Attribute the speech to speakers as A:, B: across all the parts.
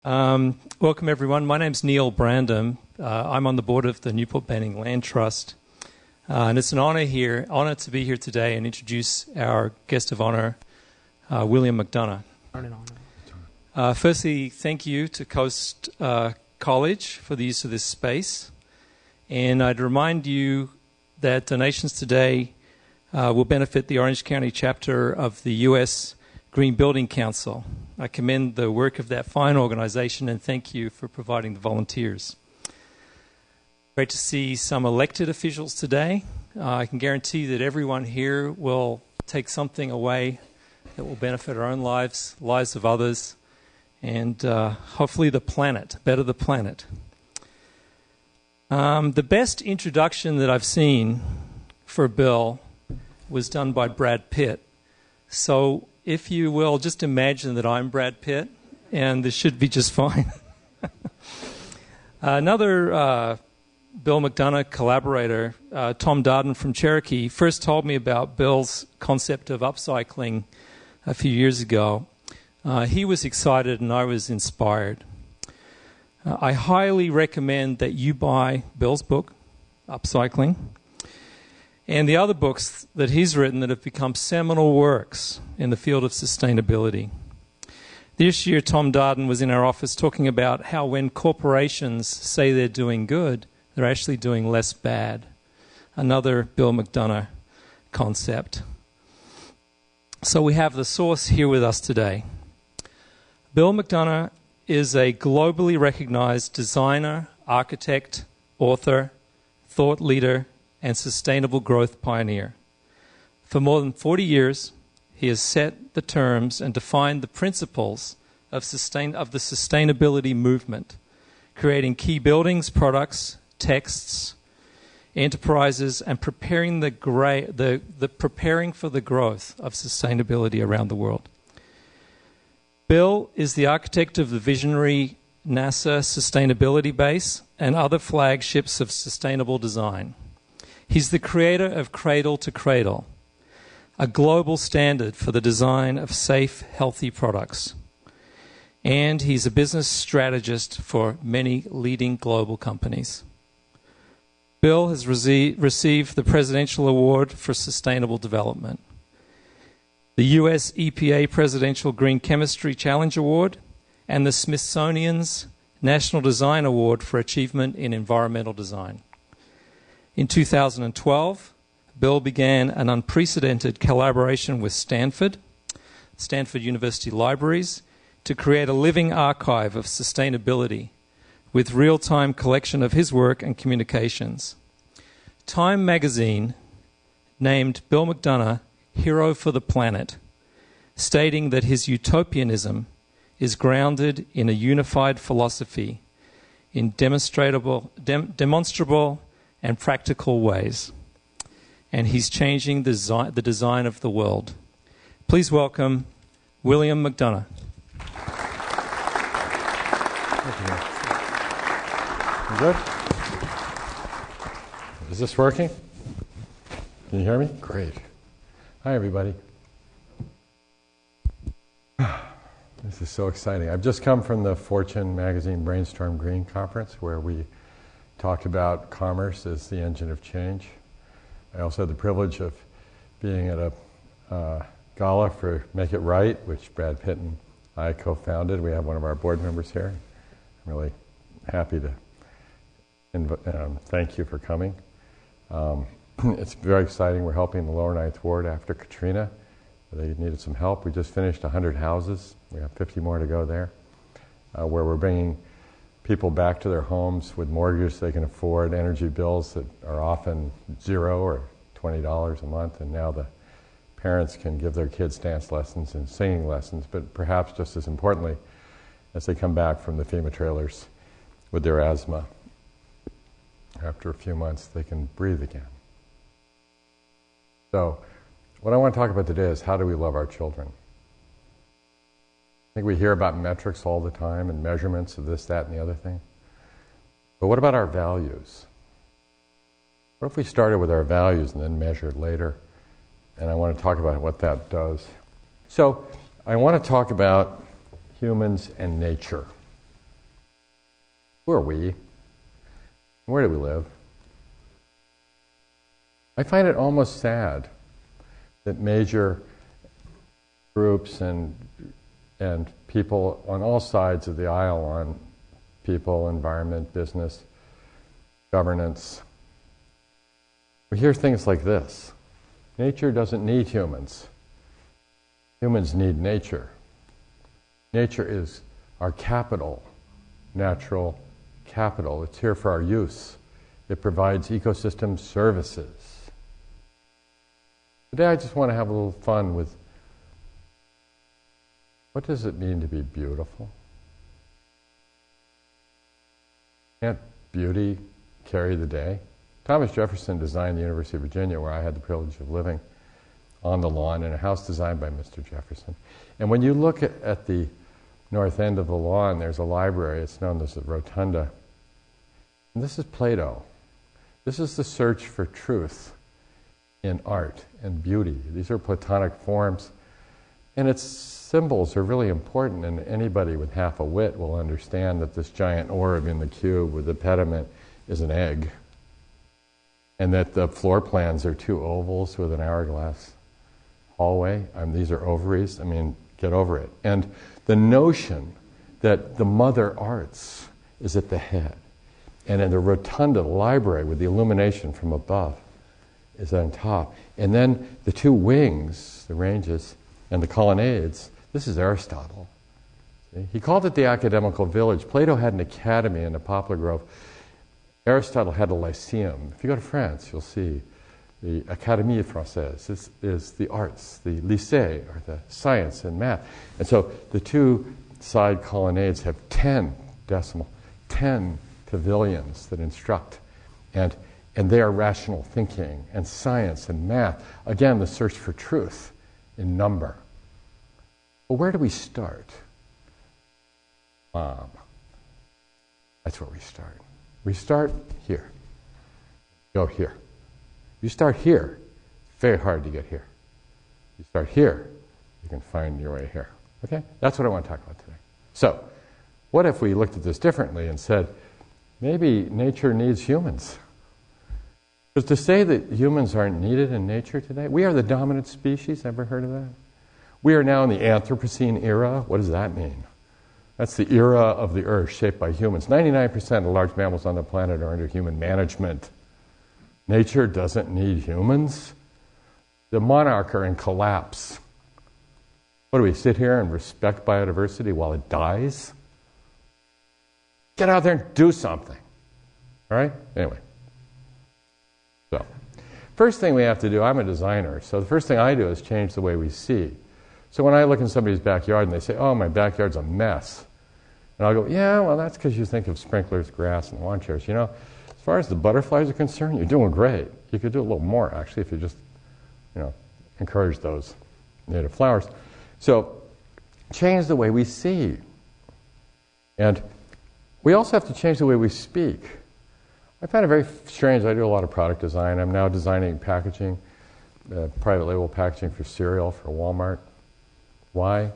A: Welcome, everyone. My name's Neil Brandom. I'm on the board of the Newport Banning Land Trust. And it's an honor to be here today and introduce our guest of honor, William McDonough. Firstly, thank you to Coast College for the use of this space. And I'd remind you that donations today will benefit the Orange County chapter of the U.S. Green Building Council. I commend the work of that fine organization and thank you for providing the volunteers. Great to see some elected officials today. I can guarantee that everyone here will take something away that will benefit our own lives, lives of others, and hopefully the planet, better the planet. The best introduction that I've seen for a bill was done by Brad Pitt. So if you will, just imagine that I'm Brad Pitt, and this should be just fine. Another Bill McDonough collaborator, Tom Darden from Cherokee, first told me about Bill's concept of upcycling a few years ago. He was excited and I was inspired. I highly recommend that you buy Bill's book, Upcycling, and the other books that he's written that have become seminal works in the field of sustainability. This year, Tom Darden was in our office talking about how when corporations say they're doing good, they're actually doing less bad. Another Bill McDonough concept. So we have the source here with us today. Bill McDonough is a globally recognized designer, architect, author, thought leader, and sustainable growth pioneer. For more than 40 years, he has set the terms and defined the principles of the sustainability movement, creating key buildings, products, texts, enterprises, and preparing preparing for the growth of sustainability around the world. Bill is the architect of the visionary NASA Sustainability Base and other flagships of sustainable design. He's the creator of Cradle to Cradle, a global standard for the design of safe, healthy products. And he's a business strategist for many leading global companies. Bill has received the Presidential Award for Sustainable Development, the U.S. EPA Presidential Green Chemistry Challenge Award, and the Smithsonian's National Design Award for Achievement in Environmental Design. In 2012, Bill began an unprecedented collaboration with Stanford University Libraries, to create a living archive of sustainability with real-time collection of his work and communications. Time magazine named Bill McDonough Hero for the Planet, stating that his utopianism is grounded in a unified philosophy in demonstrable and practical ways. And he's changing the design of the world. Please welcome William McDonough.
B: You good? Is this working? Can you hear me? Great. Hi, everybody. This is so exciting. I've just come from the Fortune magazine Brainstorm Green conference where we talked about commerce as the engine of change. I also had the privilege of being at a gala for Make It Right, which Brad Pitt and I co-founded. We have one of our board members here. I'm really happy to thank you for coming. It's very exciting. We're helping the Lower Ninth Ward after Katrina. They needed some help. We just finished 100 houses. We have 50 more to go there, where we're bringing people back to their homes with mortgages they can afford, energy bills that are often $0 or $20 a month, and now the parents can give their kids dance lessons and singing lessons, but perhaps just as importantly, as they come back from the FEMA trailers with their asthma, after a few months they can breathe again. So, what I want to talk about today is how do we love our children? I think we hear about metrics all the time and measurements of this, that, and the other thing. But what about our values? What if we started with our values and then measured later? And I want to talk about what that does. So, I want to talk about humans and nature. Who are we? Where do we live? I find it almost sad that major groups and people on all sides of the aisle on people, environment, business, governance, we hear things like this. Nature doesn't need humans. Humans need nature. Nature is our capital, natural capital. It's here for our use. It provides ecosystem services. Today I just want to have a little fun with what does it mean to be beautiful? Can't beauty carry the day? Thomas Jefferson designed the University of Virginia, where I had the privilege of living on the lawn in a house designed by Mr. Jefferson. And when you look at the north end of the lawn, there's a library. It's known as the Rotunda. And this is Plato. This is the search for truth in art and beauty. These are Platonic forms. And its symbols are really important, and anybody with half a wit will understand that this giant orb in the cube with the pediment is an egg, and that the floor plans are two ovals with an hourglass hallway. These are ovaries. Get over it. And the notion that the mother arts is at the head, and in the rotunda, the library with the illumination from above is on top. And then the two wings, the ranges, and the colonnades, this is Aristotle. See? He called it the academical village. Plato had an academy in the Poplar Grove. Aristotle had a lyceum. If you go to France, you'll see the Académie Française. This is the arts. The lycée are the science and math. And so the two side colonnades have 10 pavilions that instruct. And they are rational thinking and science and math. Again, the search for truth in number. Well, where do we start? Mom. That's where we start. We start here. Go here. You start here, it's very hard to get here. You start here, you can find your way here. Okay? That's what I want to talk about today. So, what if we looked at this differently and said, maybe nature needs humans? Because to say that humans aren't needed in nature today, we are the dominant species. Ever heard of that? We are now in the Anthropocene era. What does that mean? That's the era of the earth shaped by humans. 99% of large mammals on the planet are under human management. Nature doesn't need humans. The monarch are in collapse. What do we sit here and respect biodiversity while it dies? Get out there and do something. All right? Anyway. So, first thing we have to do, I'm a designer, so the first thing I do is change the way we see. So when I look in somebody's backyard and they say, oh, my backyard's a mess. And I'll go, yeah, well, that's because you think of sprinklers, grass, and lawn chairs. As far as the butterflies are concerned, you're doing great. You could do a little more, actually, if you just, encourage those native flowers. So, change the way we see. And we also have to change the way we speak. I find it very strange. I do a lot of product design. I'm now designing packaging, private label packaging for cereal for Walmart. Why?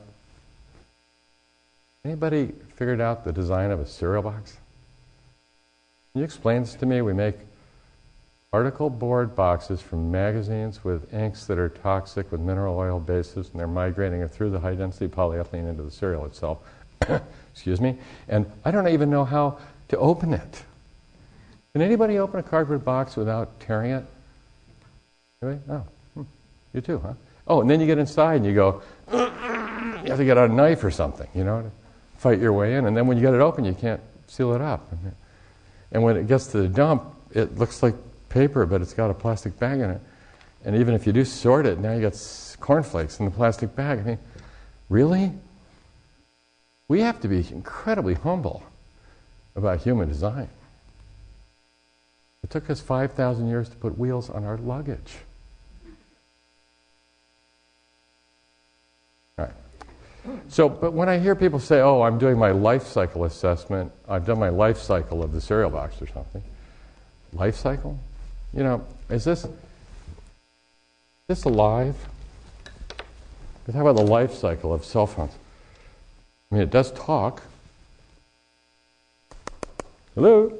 B: Anybody figured out the design of a cereal box? Can you explain this to me? We make particle board boxes from magazines with inks that are toxic with mineral oil bases, and they're migrating through the high-density polyethylene into the cereal itself. Excuse me. And I don't even know how to open it. Can anybody open a cardboard box without tearing it? Anybody? Oh, you too, huh? Oh, and then you get inside and you go, you have to get out a knife or something, to fight your way in. And then when you get it open, you can't seal it up. And when it gets to the dump, it looks like paper, but it's got a plastic bag in it. And even if you do sort it, now you got cornflakes in the plastic bag. Really? We have to be incredibly humble about human design. It took us 5,000 years to put wheels on our luggage. All right. So, but when I hear people say, oh, I'm doing my life cycle assessment, I've done my life cycle of the cereal box or something. Life cycle? Is this alive? Let's talk about the life cycle of cell phones. It does talk. Hello?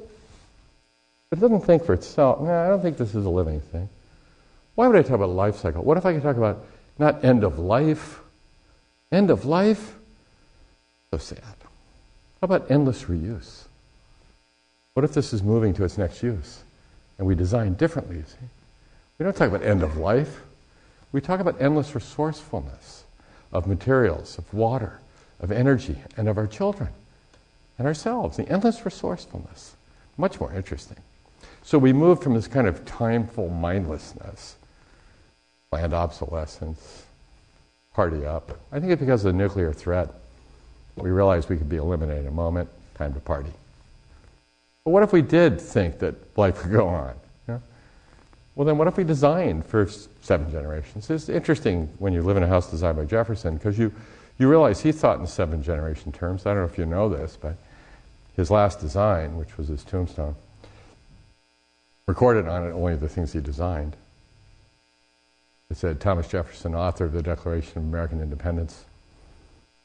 B: It doesn't think for itself. No, I don't think this is a living thing. Why would I talk about life cycle? What if I could talk about not end of life? End of life? So sad. How about endless reuse? What if this is moving to its next use? And we design differently, you see? We don't talk about end of life. We talk about endless resourcefulness of materials, of water, of energy, and of our children and ourselves. The endless resourcefulness. Much more interesting. So we move from this kind of timeful mindlessness, planned obsolescence, party up. I think it's because of the nuclear threat. We realized we could be eliminated in a moment, time to party. But what if we did think that life would go on? You know? Well, then what if we designed for 7 generations? It's interesting when you live in a house designed by Jefferson, because you realize he thought in 7 generation terms. I don't know if you know this, but his last design, which was his tombstone, recorded on it only the things he designed. It said, Thomas Jefferson, author of the Declaration of American Independence,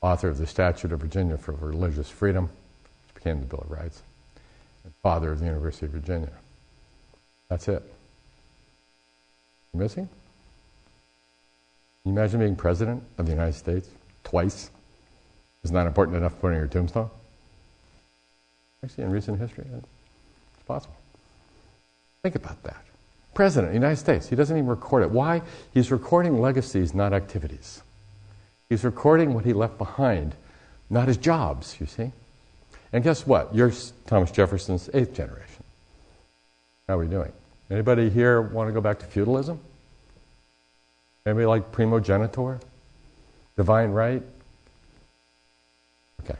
B: author of the Statute of Virginia for Religious Freedom, which became the Bill of Rights, and father of the University of Virginia. That's it. You missing? Can you imagine being president of the United States twice? Isn't that important enough to put on your tombstone? Actually, in recent history, it's possible. Think about that. President of the United States, he doesn't even record it. Why? He's recording legacies, not activities. He's recording what he left behind, not his jobs, you see. And guess what? You're Thomas Jefferson's 8th generation. How are we doing? Anybody here want to go back to feudalism? Anybody like primogenitor? Divine right? Okay.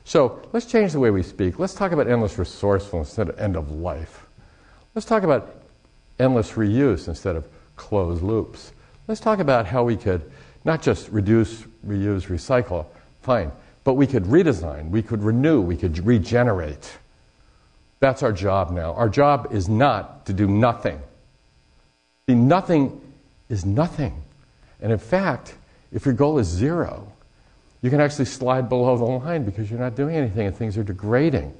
B: So let's change the way we speak. Let's talk about endless resourcefulness instead of end of life. Let's talk about endless reuse instead of closed loops. Let's talk about how we could not just reduce, reuse, recycle, fine, but we could redesign, we could renew, we could regenerate. That's our job now. Our job is not to do nothing. See, nothing is nothing. And in fact, if your goal is 0, you can actually slide below the line because you're not doing anything and things are degrading.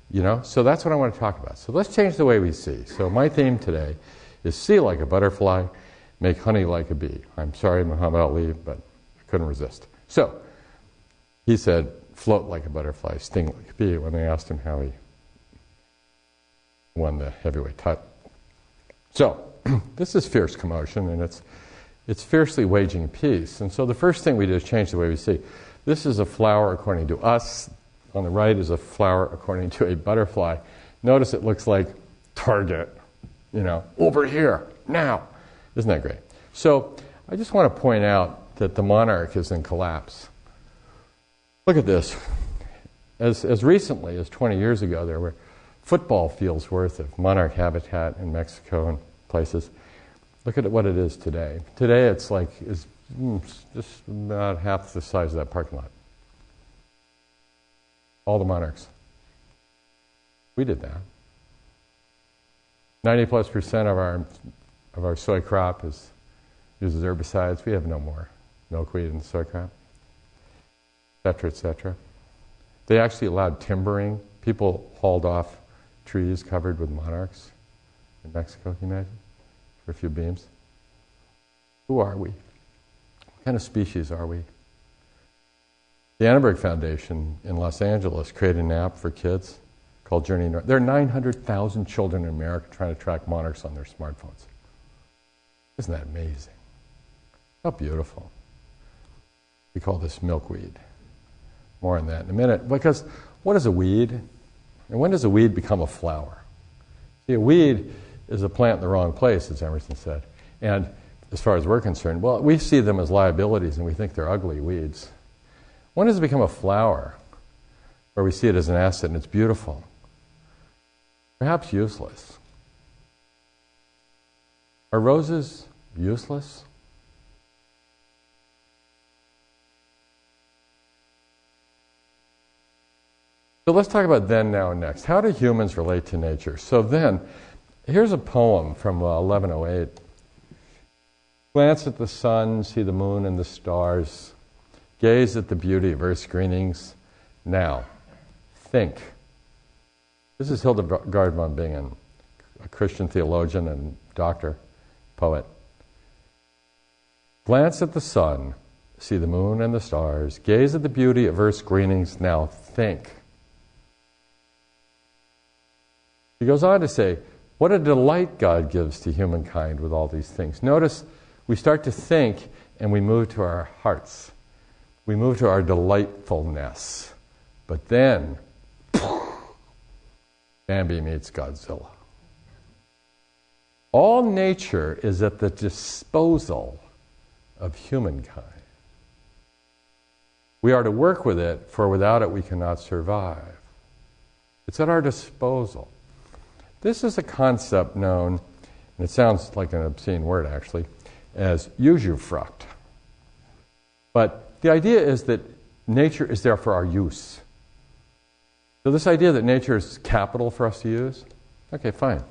B: You know, so that's what I want to talk about. So let's change the way we see. So my theme today is see like a butterfly, make honey like a bee. I'm sorry, Muhammad Ali, but I couldn't resist. So he said, float like a butterfly, sting like a bee, when they asked him how he won the heavyweight title. So this is fierce commotion, and it's fiercely waging peace. And so the first thing we do is change the way we see. This is a flower according to us. On the right is a flower according to a butterfly. Notice it looks like target, you know, over here, now. Isn't that great? So I just want to point out that the monarch is in collapse. Look at this. As recently as 20 years ago, there were football fields worth of monarch habitat in Mexico and places. Look at what it is today. Today it's just about half the size of that parking lot. All the monarchs. We did that. 90+% of our soy crop uses herbicides. We have no more milkweed in the soy crop, et cetera, et cetera. They actually allowed timbering. People hauled off trees covered with monarchs in Mexico, can you imagine? For a few beams. Who are we? What kind of species are we? The Annenberg Foundation in Los Angeles created an app for kids called Journey North. There are 900,000 children in America trying to track monarchs on their smartphones. Isn't that amazing? How beautiful. We call this milkweed. More on that in a minute. Because what is a weed? And when does a weed become a flower? See, a weed is a plant in the wrong place, as Emerson said. And as far as we're concerned, well, we see them as liabilities and we think they're ugly weeds. When does it become a flower? Where we see it as an asset and it's beautiful. Perhaps useless. Are roses useless? So let's talk about then, now, and next. How do humans relate to nature? So then, here's a poem from 1108. Glance at the sun, see the moon and the stars. Gaze at the beauty of Earth's greenings. Now, think. This is Hildegard von Bingen, a Christian theologian and doctor, poet. Glance at the sun, see the moon and the stars, gaze at the beauty of Earth's greenings, now think. He goes on to say, what a delight God gives to humankind with all these things. Notice we start to think and we move to our hearts. We move to our delightfulness. But then, Bambi meets Godzilla. All nature is at the disposal of humankind. We are to work with it, for without it we cannot survive. It's at our disposal. This is a concept known, and it sounds like an obscene word actually, as usufruct. But the idea is that nature is there for our use. So this idea that nature is capital for us to use, okay, fine.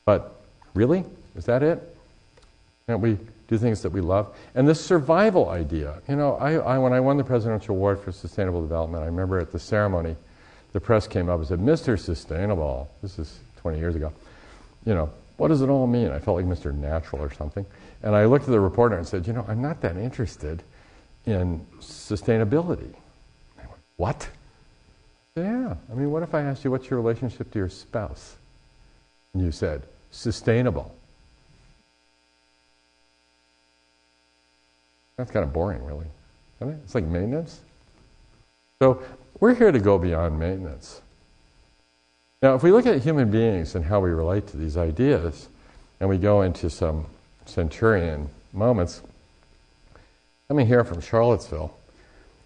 B: But really? Is that it? Can't we do things that we love? And this survival idea, you know, when I won the Presidential Award for Sustainable Development, I remember at the ceremony, the press came up and said, Mr. Sustainable, this is 20 years ago, you know, what does it all mean? I felt like Mr. Natural or something. And I looked at the reporter and said, you know, I'm not that interested in sustainability. I went, what? I said, yeah. I mean, what if I asked you what's your relationship to your spouse? And you said, sustainable. That's kind of boring, really, isn't it? It's like maintenance. So we're here to go beyond maintenance. Now, if we look at human beings and how we relate to these ideas, and we go into some centurion moments, coming here from Charlottesville,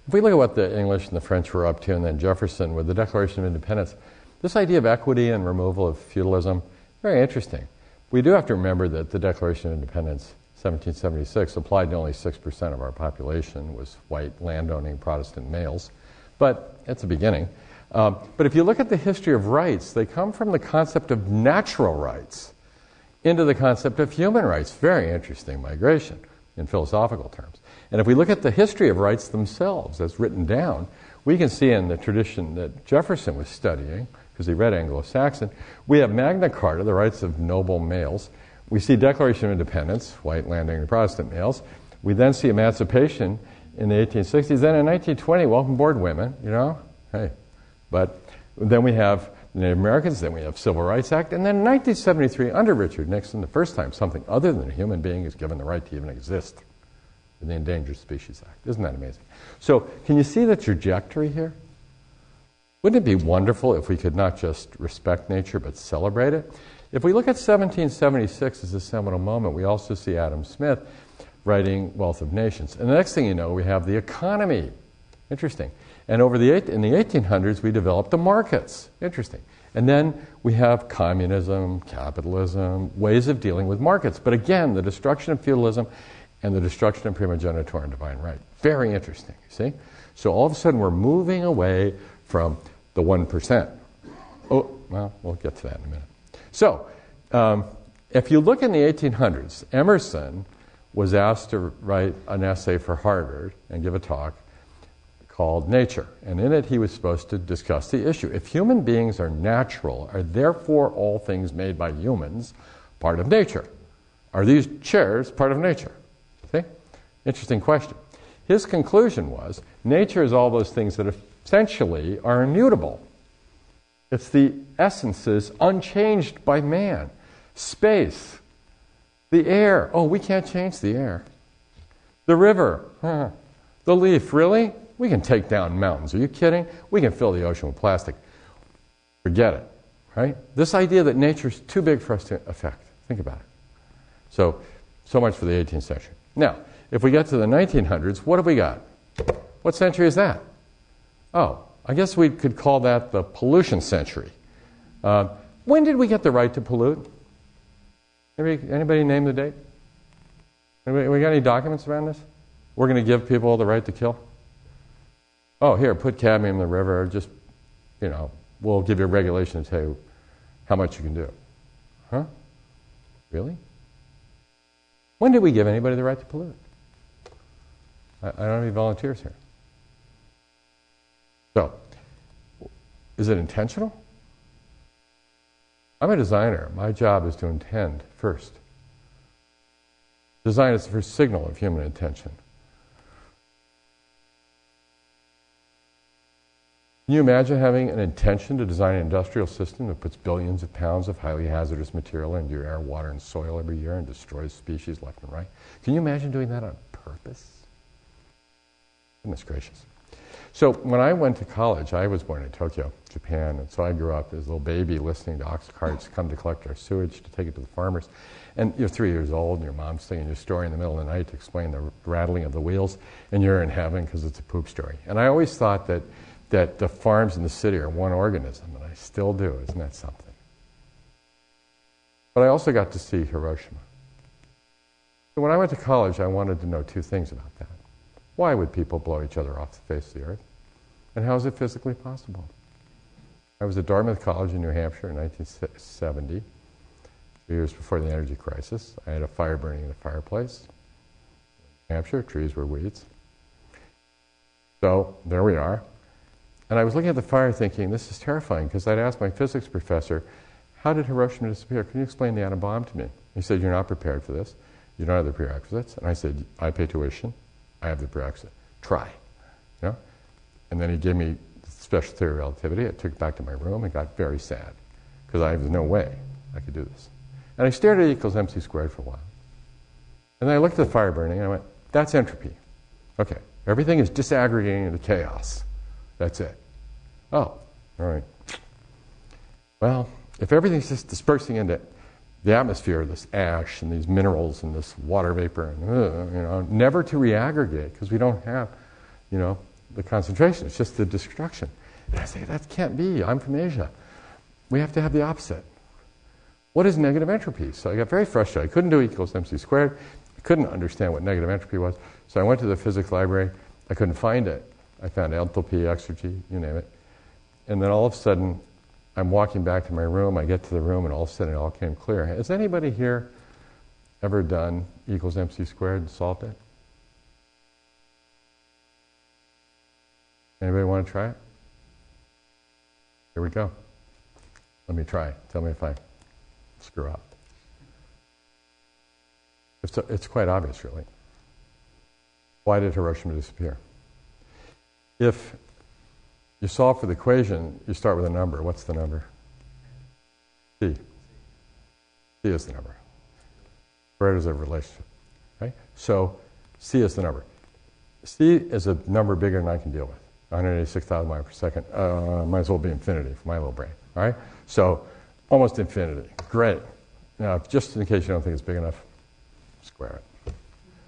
B: if we look at what the English and the French were up to, and then Jefferson with the Declaration of Independence, this idea of equity and removal of feudalism, very interesting. We do have to remember that the Declaration of Independence, 1776, applied to only 6% of our population, was white, landowning Protestant males. But it's a beginning. But if you look at the history of rights, they come from the concept of natural rights into the concept of human rights. Very interesting migration in philosophical terms. And if we look at the history of rights themselves as written down, we can see in the tradition that Jefferson was studying, because he read Anglo-Saxon, we have Magna Carta, the rights of noble males. We see Declaration of Independence, white landowning Protestant males. We then see emancipation in the 1860s. Then in 1920, welcome aboard women, you know, hey. But then we have Native Americans, then we have Civil Rights Act, and then in 1973, under Richard Nixon, the first time something other than a human being is given the right to even exist in the Endangered Species Act. Isn't that amazing? So can you see the trajectory here? Wouldn't it be wonderful if we could not just respect nature but celebrate it? If we look at 1776 as a seminal moment, we also see Adam Smith writing Wealth of Nations. And the next thing you know, we have the economy. Interesting. And in the 1800s, we developed the markets. Interesting. And then we have communism, capitalism, ways of dealing with markets. But again, the destruction of feudalism and the destruction of primogeniture and divine right. Very interesting, you see? So all of a sudden, we're moving away from the 1%. Oh, well, we'll get to that in a minute. So, if you look in the 1800s, Emerson was asked to write an essay for Harvard and give a talk called Nature. And in it, he was supposed to discuss the issue. If human beings are natural, are therefore all things made by humans part of nature? Are these chairs part of nature? See? Interesting question. His conclusion was, nature is all those things that essentially are immutable. It's the essences unchanged by man. Space, the air. Oh, we can't change the air. The river, the leaf, really? We can take down mountains. Are you kidding? We can fill the ocean with plastic. Forget it, right? This idea that nature's too big for us to affect. Think about it. So much for the 18th century. Now, if we get to the 1900s, what have we got? What century is that? Oh, I guess we could call that the pollution century. When did we get the right to pollute? Anybody name the date? We got any documents around this? We're going to give people the right to kill? Oh, here, put cadmium in the river. Just, we'll give you a regulation to tell you how much you can do. Huh? Really? When did we give anybody the right to pollute? I don't have any volunteers here. So, is it intentional? I'm a designer. My job is to intend first. Design is the first signal of human intention. Can you imagine having an intention to design an industrial system that puts billions of pounds of highly hazardous material into your air, water, and soil every year and destroys species left and right? Can you imagine doing that on purpose? Goodness gracious. So when I went to college, I was born in Tokyo, Japan, and so I grew up as a little baby listening to ox carts come to collect our sewage to take it to the farmers. And you're 3 years old, and your mom's singing your story in the middle of the night to explain the rattling of the wheels, and you're in heaven because it's a poop story. And I always thought that the farms in the city are one organism, and I still do. Isn't that something? But I also got to see Hiroshima. So when I went to college, I wanted to know two things about that. Why would people blow each other off the face of the earth? And how is it physically possible? I was at Dartmouth College in New Hampshire in 1970, 2 years before the energy crisis. I had a fire burning in a fireplace. New Hampshire, trees were weeds. So there we are. And I was looking at the fire thinking, this is terrifying, because I'd asked my physics professor, how did Hiroshima disappear? Can you explain the atom bomb to me? He said, you're not prepared for this. You don't have the prerequisites. And I said, I pay tuition. I have the prerequisite. Try. You know? And then he gave me special theory of relativity. I took it back to my room and got very sad, because I was no way I could do this. And I stared at E equals mc squared for a while. And then I looked at the fire burning, and I went, that's entropy. Okay, everything is disaggregating into chaos. That's it. Oh, all right. Well, if everything's just dispersing into the atmosphere, this ash and these minerals and this water vapor, and never to reaggregate because we don't have, the concentration. It's just the destruction. And I say, that can't be. I'm from Asia. We have to have the opposite. What is negative entropy? So I got very frustrated. I couldn't do E equals mc squared. I couldn't understand what negative entropy was. So I went to the physics library. I couldn't find it. I found enthalpy, exergy, you name it. And then all of a sudden, I'm walking back to my room. I get to the room, and all of a sudden it all came clear. Has anybody here ever done E equals mc squared and solved it? Anybody want to try it? Here we go. Let me try. Tell me if I screw up. It's quite obvious, really. Why did Hiroshima disappear? If you solve for the equation, you start with a number. What's the number? C. C is the number. Where is a relationship? Okay? So C is the number. C is a number bigger than I can deal with. 186,000 miles per second. Might as well be infinity for my little brain. All right? So almost infinity. Great. Now, just in case you don't think it's big enough, square it.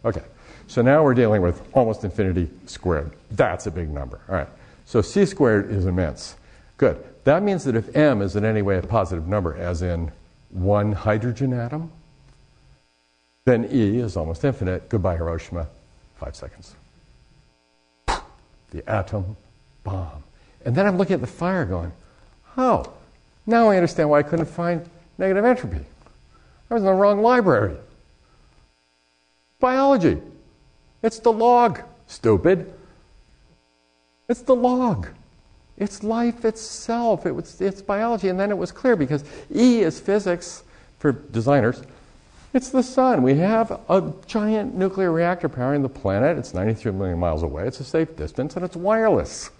B: Okay. So now we're dealing with almost infinity squared. That's a big number. All right. So C squared is immense. Good. That means that if M is in any way a positive number, as in one hydrogen atom, then E is almost infinite. Goodbye, Hiroshima. 5 seconds. The atom bomb. And then I'm looking at the fire going, oh, now I understand why I couldn't find negative entropy. I was in the wrong library. Biology. It's the log, stupid. It's the log. It's life itself. It's biology. And then it was clear because E is physics for designers. It's the sun. We have a giant nuclear reactor powering the planet. It's 93 million miles away. It's a safe distance, and it's wireless.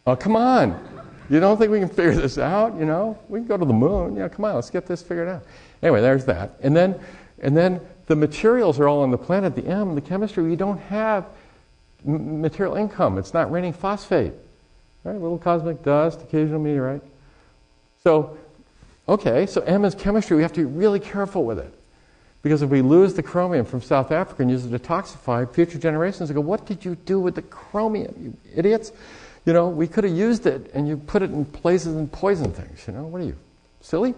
B: Oh, come on. You don't think we can figure this out? We can go to the moon. Come on, let's get this figured out. Anyway, there's that. And then the materials are all on the planet. The M, the chemistry, we don't have material income. It's not raining phosphate. Right? Little cosmic dust, occasional meteorite. So M is chemistry. We have to be really careful with it. Because if we lose the chromium from South Africa and use it to detoxify, future generations will go, what did you do with the chromium, you idiots? We could have used it, and you put it in places and poison things. What are you, silly?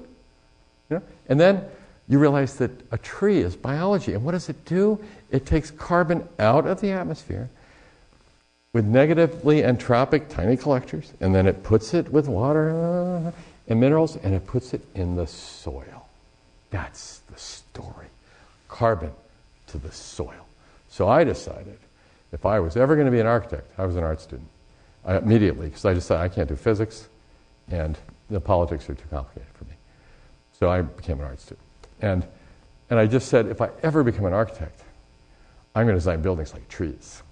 B: And then you realize that a tree is biology. And what does it do? It takes carbon out of the atmosphere with negatively entropic tiny collectors, and then it puts it with water and minerals, and it puts it in the soil. That's the story. Carbon to the soil. So I decided if I was ever going to be an architect, I was an art student. Immediately, because I decided I can't do physics, and the politics are too complicated for me. So I became an art student. And I just said, if I ever become an architect, I'm going to design buildings like trees.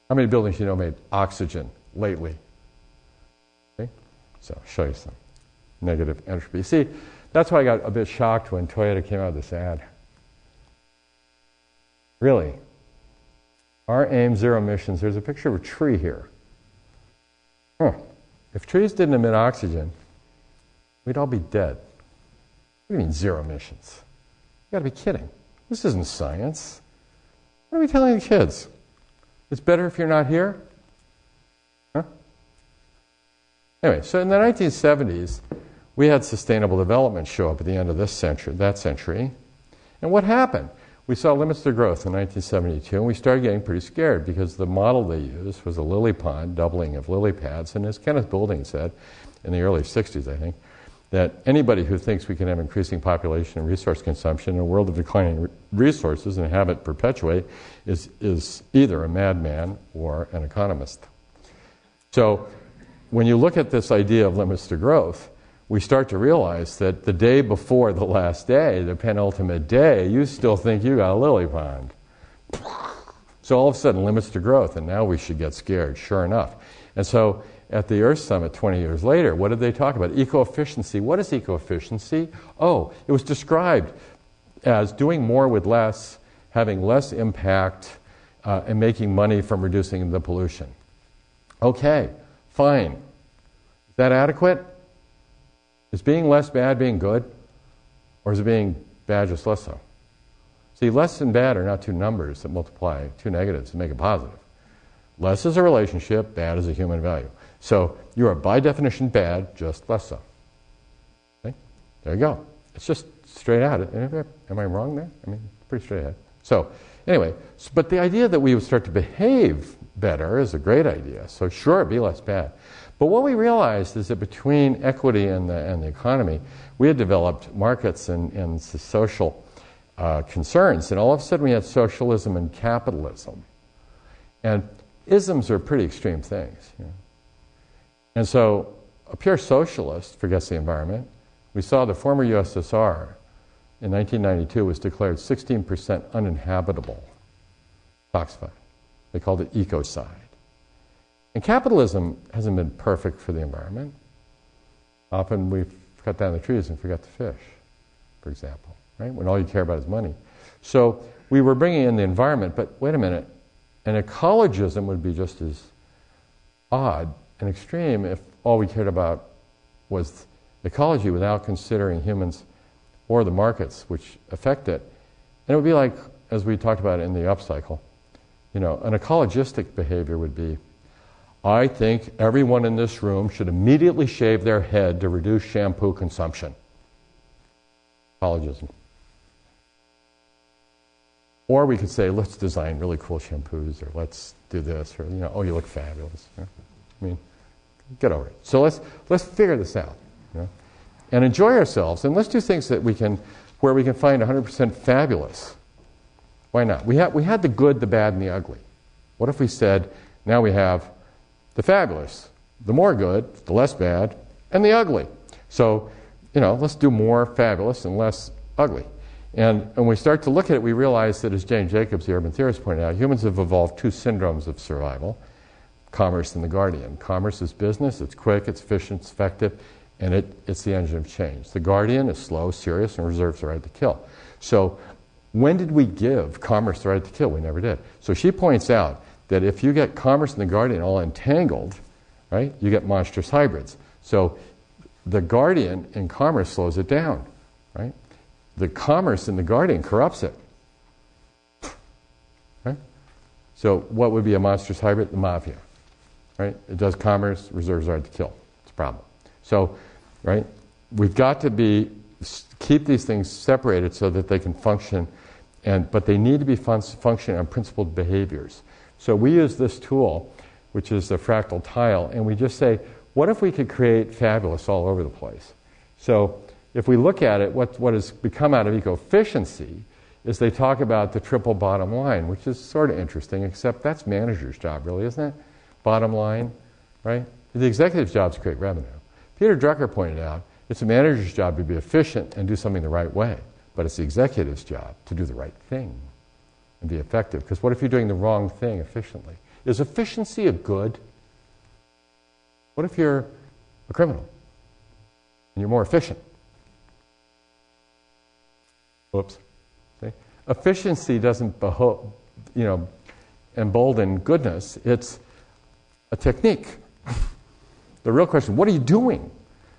B: How many buildings you know made oxygen lately? Okay? So I'll show you some negative entropy. See, that's why I got a bit shocked when Toyota came out with this ad. Really? Our aim, zero emissions. There's a picture of a tree here. Huh. If trees didn't emit oxygen, we'd all be dead. What do you mean zero emissions? You got to be kidding. This isn't science. What are we telling the kids? It's better if you're not here? Huh? Anyway, so in the 1970s, we had sustainable development show up at the end of that century. And what happened? We saw limits to growth in 1972, and we started getting pretty scared because the model they used was a lily pond, doubling of lily pads. And as Kenneth Boulding said in the early 60s, I think, that anybody who thinks we can have increasing population and resource consumption in a world of declining resources and have it perpetuate is either a madman or an economist. So when you look at this idea of limits to growth, we start to realize that the day before the last day, the penultimate day, you still think you got a lily pond. So all of a sudden, limits to growth, and now we should get scared, sure enough. And so at the Earth Summit 20 years later, what did they talk about? Eco-efficiency. What is eco-efficiency? Oh, it was described as doing more with less, having less impact, and making money from reducing the pollution. Okay, fine. Is that adequate? Is being less bad being good? Or is it being bad just less so? See, less and bad are not two numbers that multiply, two negatives that make it positive. Less is a relationship, bad is a human value. So you are by definition bad, just less so. Okay? There you go. It's just straight ahead. Am I wrong there? I mean, pretty straight ahead. So anyway, but the idea that we would start to behave better is a great idea. So sure, be less bad. But what we realized is that between equity and the economy, we had developed markets and social concerns, and all of a sudden we had socialism and capitalism. And isms are pretty extreme things. You know? And so a pure socialist forgets the environment. We saw the former USSR in 1992 was declared 16% uninhabitable, toxified. They called it ecocide. And capitalism hasn't been perfect for the environment. Often we cut down the trees and forget to fish, for example, right? When all you care about is money. So we were bringing in the environment, but wait a minute, an ecologism would be just as odd and extreme if all we cared about was ecology without considering humans or the markets which affect it. And it would be like, as we talked about in the upcycle, you know, an ecologistic behavior would be, I think everyone in this room should immediately shave their head to reduce shampoo consumption. Ecologism. Or we could say, let's design really cool shampoos, or let's do this, or, you know, oh, you look fabulous. You know? I mean, get over it. So let's figure this out, you know, and enjoy ourselves, and let's do things that we can, where we can find 100% fabulous. Why not? We had the good, the bad, and the ugly. What if we said, now we have the fabulous, the more good, the less bad, and the ugly. So, you know, let's do more fabulous and less ugly. And when we start to look at it, we realize that, as Jane Jacobs, the urban theorist, pointed out, humans have evolved two syndromes of survival, commerce and the guardian. Commerce is business, it's quick, it's efficient, it's effective, and it's the engine of change. The guardian is slow, serious, and reserves the right to kill. So when did we give commerce the right to kill? We never did. So she points out that if you get commerce and the guardian all entangled, right, you get monstrous hybrids. So the guardian in commerce slows it down, right? The commerce in the guardian corrupts it. Right? So what would be a monstrous hybrid? The mafia, right? It does commerce, reserves the right to kill. It's a problem. So, right, we've got to keep these things separated so that they can function, but they need to be functioning on principled behaviors. So we use this tool, which is the fractal tile, and we just say, what if we could create fabulous all over the place? So if we look at it, what has become out of eco-efficiency is they talk about the triple bottom line, which is sort of interesting, except that's manager's job, really, isn't it? Bottom line, right? The executive's job is to create revenue. Peter Drucker pointed out It's a manager's job to be efficient and do something the right way, but it's the executive's job to do the right thing and be effective. Because what if you're doing the wrong thing efficiently? Is efficiency a good? What if you're a criminal and you're more efficient? Whoops. See? Efficiency doesn't embolden goodness. It's a technique. The real question, what are you doing?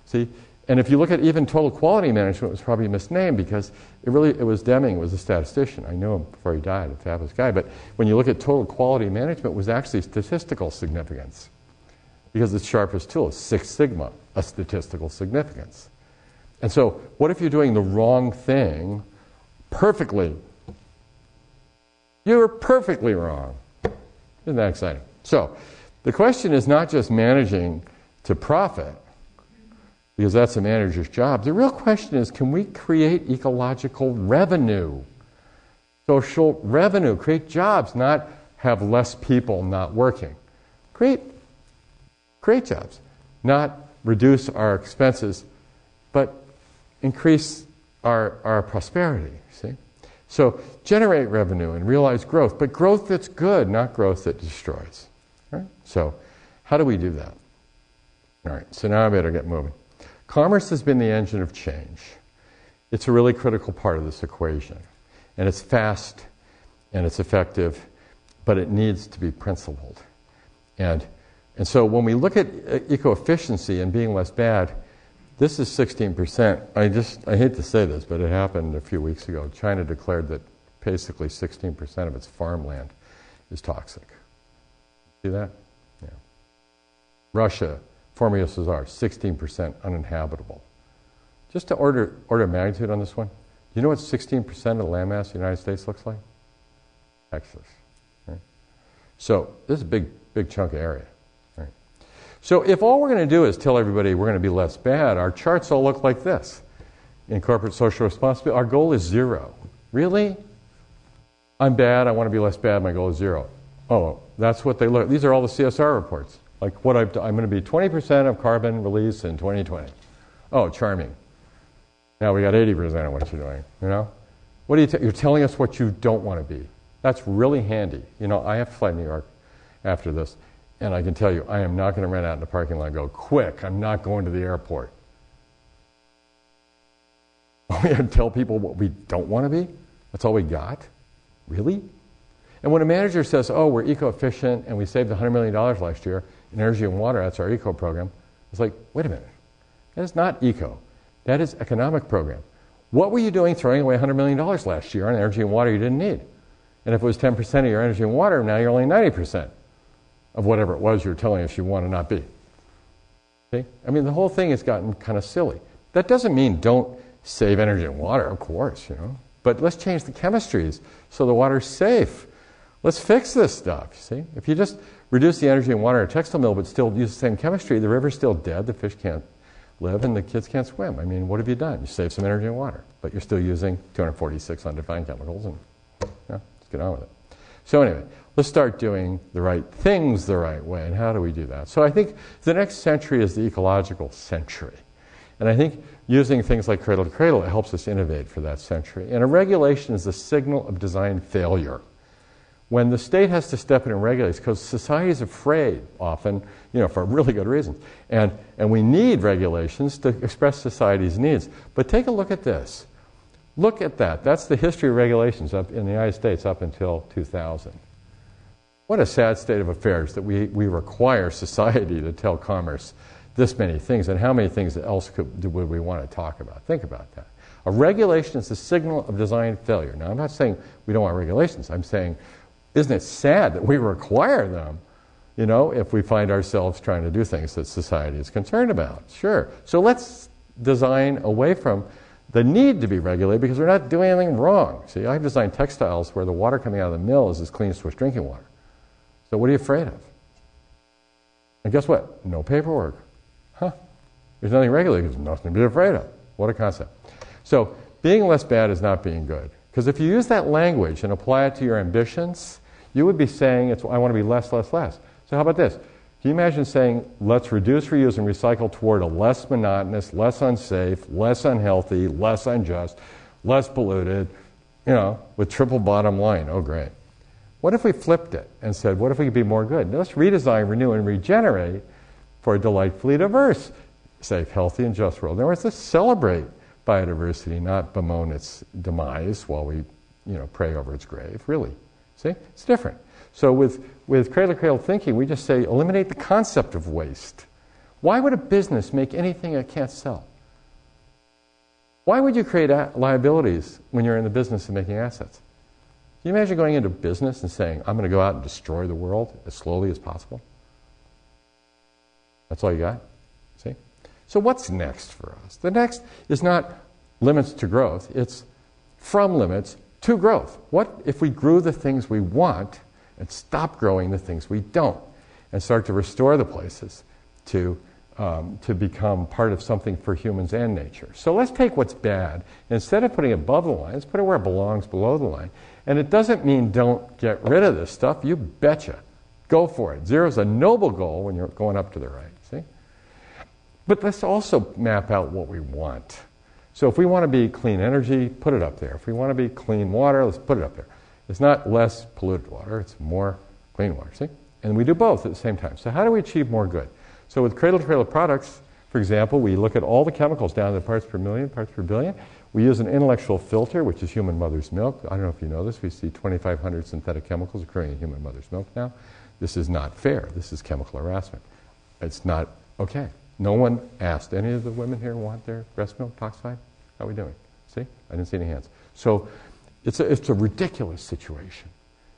B: See? And if you look at even total quality management, it was probably misnamed because it was Deming was a statistician. I knew him before he died, a fabulous guy. But when you look at total quality management, it was actually statistical significance. Because its sharpest tool is 6 sigma, a statistical significance. And so, what if you're doing the wrong thing perfectly? You're perfectly wrong. Isn't that exciting? So, the question is not just managing to profit, because that's a manager's job. The real question is, can we create ecological revenue? Social revenue, create jobs, not have less people not working. Create jobs, not reduce our expenses, but increase our prosperity, see? So generate revenue and realize growth, but growth that's good, not growth that destroys. Right? So how do we do that? All right, so now I better get moving. Commerce has been the engine of change. It's a really critical part of this equation. And it's fast and it's effective, but it needs to be principled. And so when we look at eco-efficiency and being less bad, this is 16%. I hate to say this, but it happened a few weeks ago. China declared that basically 16% of its farmland is toxic. See that? Yeah. Russia, former USSR, 16% uninhabitable. Just to order of magnitude on this one, you know what 16% of the landmass of the United States looks like? Texas. Right? So this is a big chunk of area. Right? So if all we're going to do is tell everybody we're going to be less bad, our charts all look like this. In corporate social responsibility, our goal is 0. Really? I'm bad, I want to be less bad, my goal is 0. Oh, that's what they look. These are all the CSR reports. Like what I'm going to be 20% of carbon release in 2020. Oh, charming. Now we got 80% of what you're doing, you know? What are you're telling us what you don't want to be. That's really handy. You know, I have to fly to New York after this, and I can tell you, I am not going to run out in the parking lot and go, quick, I'm not going to the airport. We have to tell people what we don't want to be? That's all we got? Really? And when a manager says, oh, we're eco-efficient and we saved $100 million last year in energy and water, that's our eco program, it's like, wait a minute. That is not eco. That is economic program. What were you doing throwing away $100 million last year on energy and water you didn't need? And if it was 10% of your energy and water, now you're only 90% of whatever it was you were telling us you want to not be. See? I mean, the whole thing has gotten kind of silly. That doesn't mean don't save energy and water, of course, you know. But let's change the chemistries so the water's safe. Let's fix this stuff, see? If you just reduce the energy and water in a textile mill but still use the same chemistry, the river's still dead, the fish can't live, and the kids can't swim. I mean, what have you done? You save some energy and water, but you're still using 246 undefined chemicals, and let's get on with it. So anyway, let's start doing the right things the right way, and how do we do that? So I think the next century is the ecological century. And I think using things like cradle to cradle, it helps us innovate for that century. And a regulation is a signal of design failure. When the state has to step in and regulate, because society is afraid often, you know, for really good reasons. And we need regulations to express society's needs. But take a look at this. Look at that. That's the history of regulations up in the United States up until 2000. What a sad state of affairs that we require society to tell commerce this many things, and how many things else would we want to talk about? Think about that. A regulation is a signal of design failure. Now, I'm not saying we don't want regulations. I'm saying, isn't it sad that we require them, you know, if we find ourselves trying to do things that society is concerned about? Sure. So let's design away from the need to be regulated because we're not doing anything wrong. See, I've designed textiles where the water coming out of the mill is as clean as Swiss drinking water. So what are you afraid of? And guess what? No paperwork. Huh. There's nothing regulated. There's nothing to be afraid of. What a concept. So being less bad is not being good. Because if you use that language and apply it to your ambitions, you would be saying, I want to be less, less, less. So how about this? Can you imagine saying, let's reduce, reuse, and recycle toward a less monotonous, less unsafe, less unhealthy, less unjust, less polluted, with triple bottom line? Oh, great. What if we flipped it and said, what if we could be more good? Let's redesign, renew, and regenerate for a delightfully diverse, safe, healthy, and just world. In other words, let's celebrate biodiversity, not bemoan its demise while we, pray over its grave. Really. See? It's different. So with cradle-to-cradle thinking, we just say, eliminate the concept of waste. Why would a business make anything it can't sell? Why would you create liabilities when you're in the business of making assets? Can you imagine going into business and saying, I'm going to go out and destroy the world as slowly as possible? That's all you got? See? So what's next for us? The next is not limits to growth. It's from limits to growth. What if we grew the things we want and stop growing the things we don't, and start to restore the places to become part of something for humans and nature? So let's take what's bad, and instead of putting it above the line, let's put it where it belongs, below the line. And it doesn't mean don't get rid of this stuff. You betcha. Go for it. Zero is a noble goal when you're going up to the right, see? But let's also map out what we want. So if we want to be clean energy, put it up there. If we want to be clean water, let's put it up there. It's not less polluted water, it's more clean water, see? And we do both at the same time. So how do we achieve more good? So with cradle-to-cradle products, for example, we look at all the chemicals down to parts per million, parts per billion. We use an intellectual filter, which is human mother's milk. I don't know if you know this. We see 2,500 synthetic chemicals occurring in human mother's milk now. This is not fair. This is chemical harassment. It's not okay. No one asked any of the women here want their breast milk toxified. How are we doing? See? I didn't see any hands. So it's a ridiculous situation.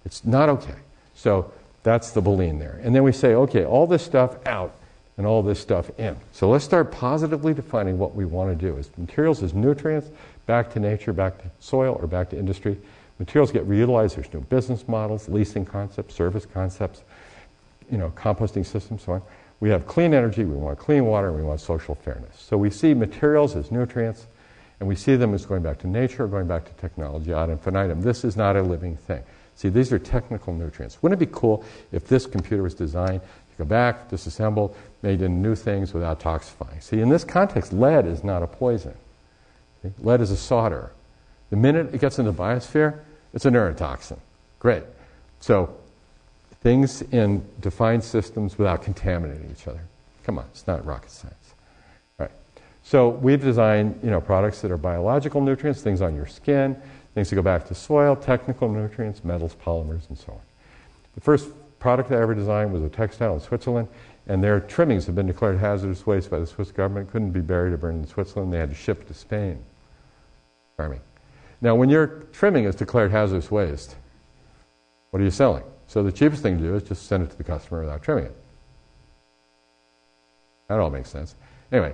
B: It's not okay. So that's the baleen there. And then we say, okay, all this stuff out and all this stuff in. So let's start positively defining what we want to do. As materials as nutrients, back to nature, back to soil, or back to industry. Materials get reutilized. There's new business models, leasing concepts, service concepts, composting systems, so on. We have clean energy, we want clean water, and we want social fairness. So we see materials as nutrients, and we see them as going back to nature or going back to technology ad infinitum. This is not a living thing. See, these are technical nutrients. Wouldn't it be cool if this computer was designed to go back, disassembled, made into new things without toxifying? See, in this context, lead is not a poison. See? Lead is a solder. The minute it gets in the biosphere, it's a neurotoxin. Great. So things in defined systems without contaminating each other. Come on, it's not rocket science. All right. So we've designed, products that are biological nutrients, things on your skin, things that go back to soil, technical nutrients, metals, polymers, and so on. The first product I ever designed was a textile in Switzerland, and their trimmings have been declared hazardous waste by the Swiss government. Couldn't be buried or burned in Switzerland. They had to ship to Spain. Farming. Now, when your trimming is declared hazardous waste, what are you selling? So the cheapest thing to do is just send it to the customer without trimming it. That all makes sense. Anyway,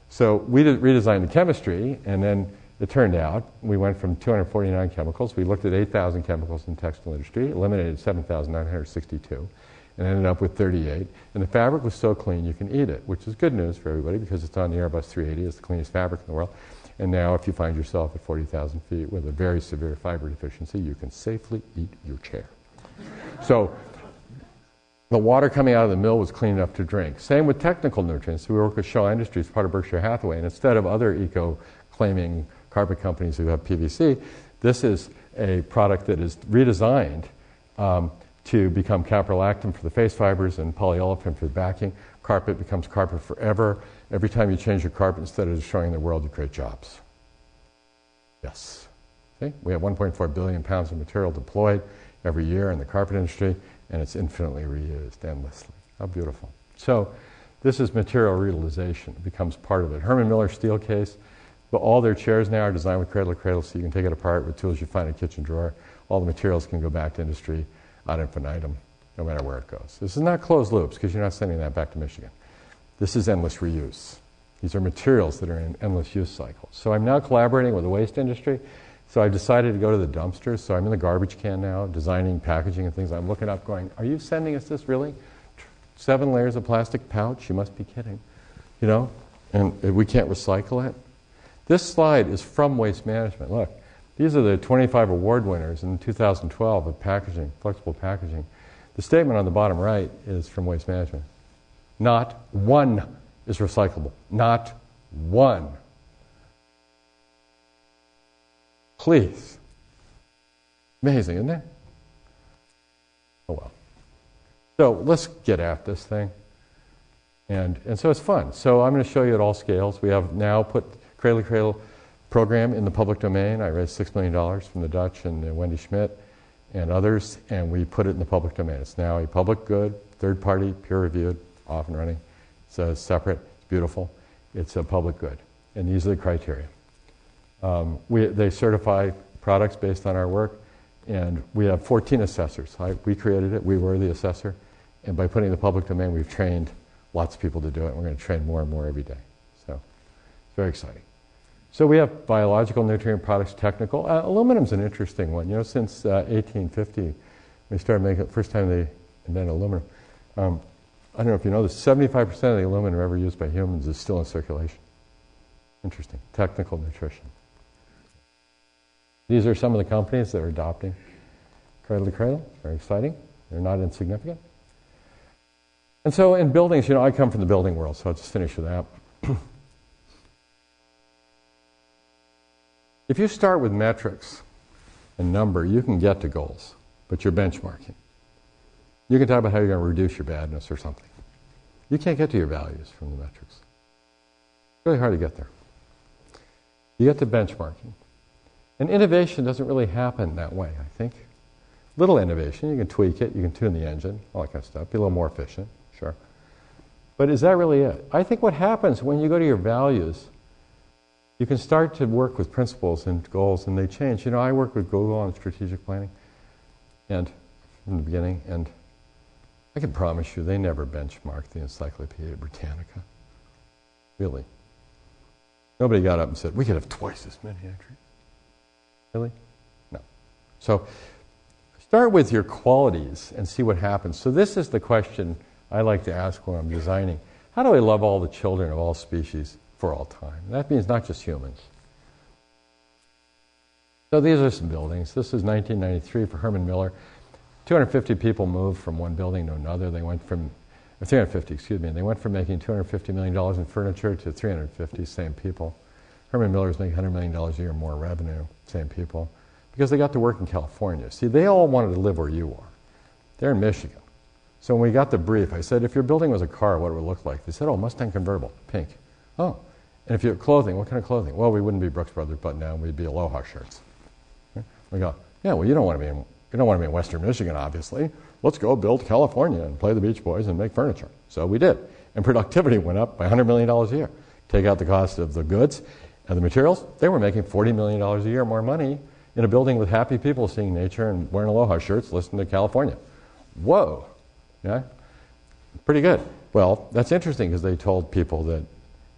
B: so we redesigned the chemistry, and then it turned out we went from 249 chemicals. We looked at 8,000 chemicals in the textile industry, eliminated 7,962, and ended up with 38. And the fabric was so clean you can eat it, which is good news for everybody because it's on the Airbus 380. It's the cleanest fabric in the world. And now if you find yourself at 40,000 feet with a very severe fiber deficiency, you can safely eat your chair. So the water coming out of the mill was clean enough to drink. Same with technical nutrients. We work with Shaw Industries, part of Berkshire Hathaway, and instead of other eco-claiming carpet companies who have PVC, this is a product that is redesigned to become caprolactam for the face fibers and polyolefin for the backing. Carpet becomes carpet forever. Every time you change your carpet, instead of destroying the world, you create jobs. Yes. See? We have 1.4 billion pounds of material deployed every year in the carpet industry, and it's infinitely reused endlessly. How beautiful. So this is material reutilization. It becomes part of it. Herman Miller steel case, but all their chairs now are designed with cradle-to-cradle, so you can take it apart with tools you find in a kitchen drawer. All the materials can go back to industry ad infinitum, no matter where it goes. This is not closed loops, because you're not sending that back to Michigan. This is endless reuse. These are materials that are in endless use cycles. So I'm now collaborating with the waste industry. So I decided to go to the dumpsters. So I'm in the garbage can now, designing packaging and things. I'm looking up going, are you sending us this really? 7 layers of plastic pouch? You must be kidding. And we can't recycle it? This slide is from Waste Management. Look, these are the 25 award winners in 2012 of packaging, flexible packaging. The statement on the bottom right is from Waste Management. Not one is recyclable. Not one. Please. Amazing, isn't it? Oh well. So let's get at this thing. And so it's fun. So I'm going to show you at all scales. We have now put Cradle to Cradle program in the public domain. I raised $6 million from the Dutch and Wendy Schmidt and others, and we put it in the public domain. It's now a public good, third-party, peer-reviewed, off and running. It's separate. It's beautiful. It's a public good. And these are the criteria. They certify products based on our work, and we have 14 assessors. We created it. We were the assessor. And by putting it in the public domain, we've trained lots of people to do it. And we're going to train more and more every day. So it's very exciting. So we have biological, nutrient products, technical. Aluminum's an interesting one. You know, since 1850, we started making it, the first time they invented aluminum. I don't know if you know this, 75% of the aluminum ever used by humans is still in circulation. Interesting. Technical nutrition. These are some of the companies that are adopting Cradle to Cradle. Very exciting. They're not insignificant. And so in buildings, you know, I come from the building world, so I'll just finish with that. If you start with metrics and number, you can get to goals, but you're benchmarking. You can talk about how you're going to reduce your badness or something. You can't get to your values from the metrics. It's really hard to get there. You get to benchmarking. And innovation doesn't really happen that way, I think. Little innovation, you can tweak it, you can tune the engine, all that kind of stuff, be a little more efficient, sure. But is that really it? I think what happens when you go to your values, you can start to work with principles and goals, and they change. You know, I work with Google on strategic planning, and from the beginning, and I can promise you they never benchmarked the Encyclopedia Britannica. Really. Nobody got up and said, we could have twice as many entries. Really? No. So start with your qualities and see what happens. So this is the question I like to ask when I'm designing. How do I love all the children of all species for all time? And that means not just humans. So these are some buildings. This is 1993 for Herman Miller. 250 people moved from one building to another. They went from, 350, excuse me, they went from making $250 million in furniture to 350, same people. Herman Miller's making $100 million a year more revenue, same people, because they got to work in California. See, they all wanted to live where you are. They're in Michigan. So when we got the brief, I said, if your building was a car, what would it look like? They said, oh, Mustang convertible, pink. Oh, and if you have clothing, what kind of clothing? Well, we wouldn't be Brooks Brothers button-down, we'd be Aloha shirts. Okay? We go, yeah, well, you don't want to be in Western Michigan, obviously. Let's go build California and play the Beach Boys and make furniture. So we did. And productivity went up by $100 million a year. Take out the cost of the goods and the materials, they were making $40 million a year more money in a building with happy people seeing nature and wearing Aloha shirts, listening to California. Whoa. Yeah? Pretty good. Well, that's interesting because they told people that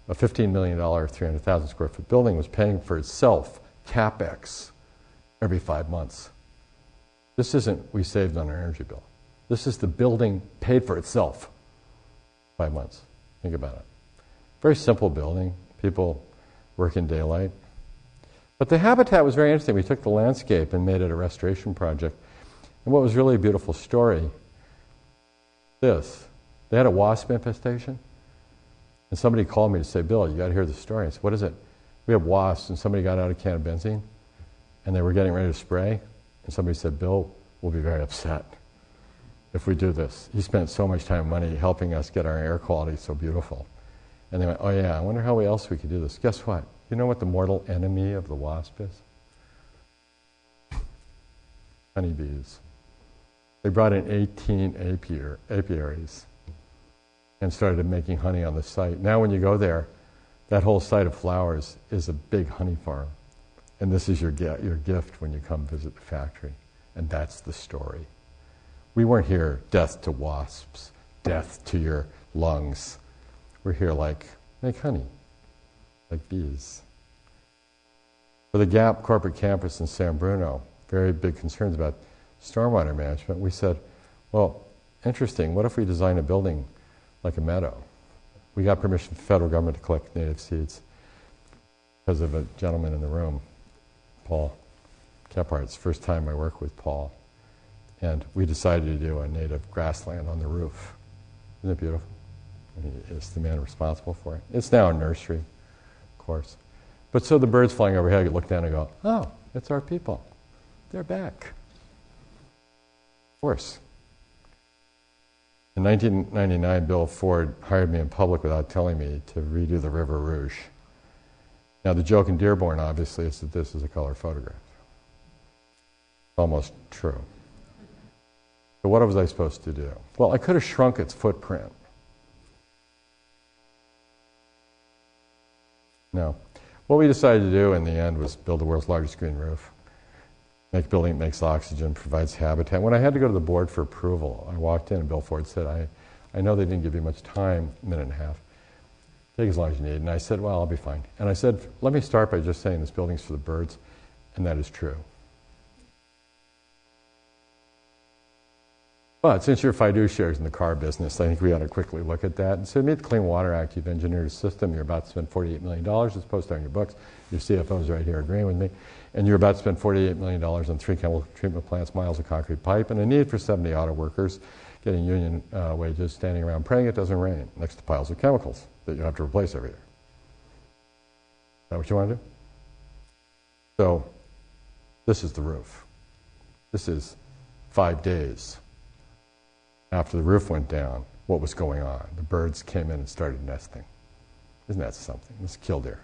B: a $15 million, 300,000 square foot building was paying for itself, CapEx, every 5 months. This isn't we saved on our energy bill. This is the building paid for itself. 5 months. Think about it. Very simple building. People work in daylight. But the habitat was very interesting. We took the landscape and made it a restoration project. And what was really a beautiful story, this. They had a wasp infestation. And somebody called me to say, Bill, you got to hear the story. I said, what is it? We have wasps, and somebody got out a can of benzene, and they were getting ready to spray. And somebody said, Bill, we'll be very upset if we do this. He spent so much time and money helping us get our air quality so beautiful. And they went, oh yeah, I wonder how else we could do this. Guess what? You know what the mortal enemy of the wasp is? Honeybees. They brought in 18 apiaries and started making honey on the site. Now when you go there, that whole site of flowers is a big honey farm. And this is your gift when you come visit the factory. And that's the story. We weren't here, death to wasps, death to your lungs. We're here like, make honey, like bees. For the Gap corporate campus in San Bruno, very big concerns about stormwater management. We said, well, interesting, what if we design a building like a meadow? We got permission from the federal government to collect native seeds because of a gentleman in the room, Paul Kephart. It's the first time I work with Paul. And we decided to do a native grassland on the roof. Isn't it beautiful? He is the man responsible for it. It's now a nursery, of course. But so the birds flying overhead look down and go, oh, it's our people. They're back. Of course. In 1999, Bill Ford hired me in public without telling me to redo the River Rouge. Now, the joke in Dearborn, obviously, is that this is a color photograph. Almost true. So what was I supposed to do? Well, I could have shrunk its footprint. No. What we decided to do in the end was build the world's largest green roof. Make a building that makes oxygen, provides habitat. When I had to go to the board for approval, I walked in and Bill Ford said, I know they didn't give you much time, a minute and a half. Take as long as you need. And I said, well, I'll be fine. And I said, let me start by just saying this building's for the birds, and that is true. But since you're fiduciaries in the car business, I think we ought to quickly look at that. And so meet the Clean Water Act. You've engineered a system. You're about to spend $48 million. It's posted on your books. Your CFO's right here agreeing with me. And you're about to spend $48 million on 3 chemical treatment plants, miles of concrete pipe, and a need for 70 auto workers getting union wages, standing around praying it doesn't rain next to piles of chemicals that you have to replace every year. Is that what you want to do? So this is the roof. This is 5 days after the roof went down, what was going on. The birds came in and started nesting. Isn't that something? It's killdeer.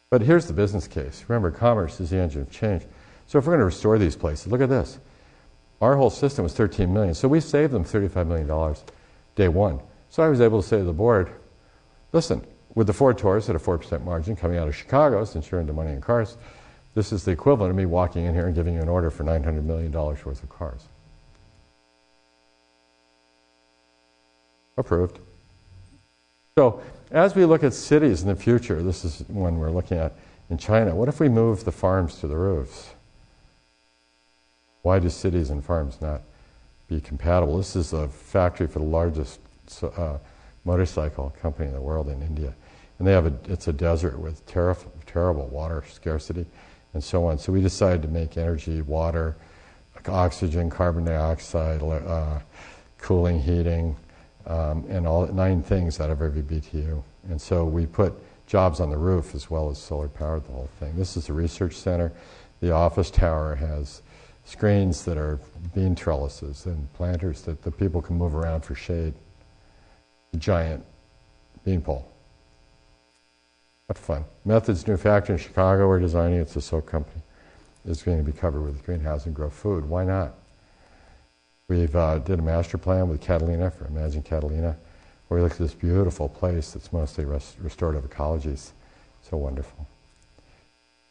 B: But here's the business case. Remember, commerce is the engine of change. So if we're going to restore these places, look at this. Our whole system was $13 million, so we saved them $35 million day one. So I was able to say to the board, listen, with the Ford Taurus at a 4% margin coming out of Chicago, since you're into money in cars, this is the equivalent of me walking in here and giving you an order for $900 million worth of cars. Approved. So as we look at cities in the future, this is one we're looking at in China, what if we move the farms to the roofs? Why do cities and farms not be compatible? This is a factory for the largest motorcycle company in the world in India. And they have it's a desert with terrible water scarcity and so on. So we decided to make energy, water, oxygen, carbon dioxide, cooling, heating, and all 9 things out of every BTU. And so we put jobs on the roof as well as solar powered the whole thing. This is a research center. The office tower has screens that are bean trellises and planters that the people can move around for shade. A giant beanpole. What fun. Method's new factory in Chicago, we're designing, it's a soap company. It's going to be covered with greenhouse and grow food. Why not? We've did a master plan with Catalina for Imagine Catalina, where we look at this beautiful place that's mostly restorative ecologies. So wonderful.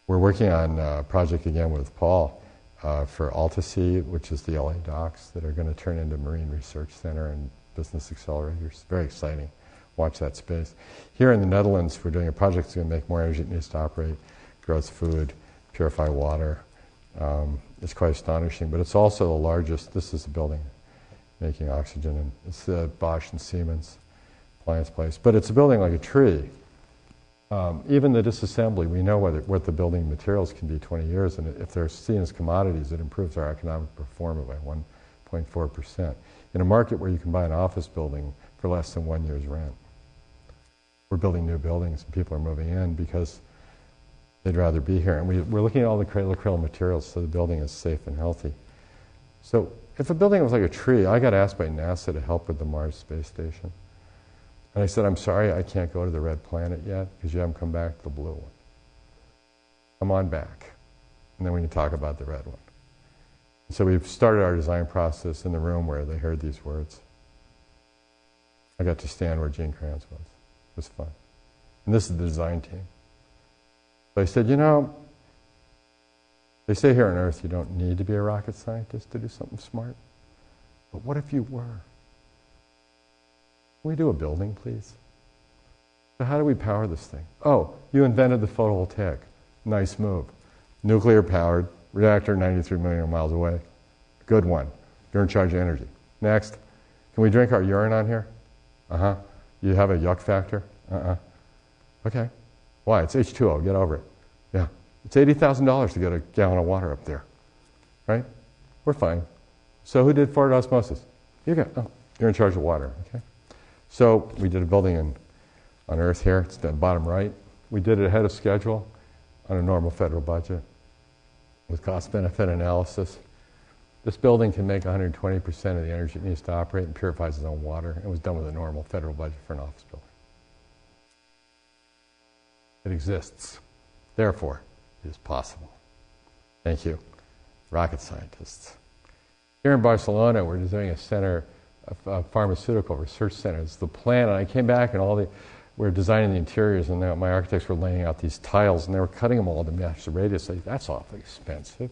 B: We're working on a project again with Paul for AltaSea, which is the LA docks that are going to turn into Marine Research Center and business accelerators. Very exciting. Watch that space. Here in the Netherlands, we're doing a project that's going to make more energy than it needs to operate, grows food, purify water. It's quite astonishing, but it's also the largest. This is a building making oxygen, and it's the Bosch and Siemens appliance place. But it's a building like a tree. Even the disassembly, we know what the building materials can be 20 years, and if they're seen as commodities, it improves our economic performance by 1.4%. In a market where you can buy an office building for less than 1 year's rent. We're building new buildings, and people are moving in because they'd rather be here. And we're looking at all the acrylic materials so the building is safe and healthy. So if a building was like a tree, I got asked by NASA to help with the Mars space station. And I said, I'm sorry, I can't go to the red planet yet because you haven't come back to the blue one. Come on back. And then we can talk about the red one. And so we've started our design process in the room where they heard these words. I got to stand where Gene Kranz was. It was fun. And this is the design team. So I said, you know, they say here on Earth you don't need to be a rocket scientist to do something smart. But what if you were? Can we do a building, please? So how do we power this thing? Oh, you invented the photovoltaic. Nice move. Nuclear powered, reactor 93 million miles away. Good one. You're in charge of energy. Next. Can we drink our urine on here? Uh-huh. You have a yuck factor? Uh-uh. Okay. Why? It's H2O. Get over it. Yeah. It's $80,000 to get a gallon of water up there. Right? We're fine. So who did forward osmosis? You got. Oh, you're in charge of water. Okay. So we did a building on Earth here. It's the bottom right. We did it ahead of schedule on a normal federal budget with cost-benefit analysis. This building can make 120% of the energy it needs to operate and purifies its own water. It was done with a normal federal budget for an office building. It exists. Therefore, it is possible. Thank you, rocket scientists. Here in Barcelona, we're doing a center, a pharmaceutical research center. It's the plan, and I came back and we're designing the interiors, and my architects were laying out these tiles, and they were cutting them all to match the radius. That's awfully expensive.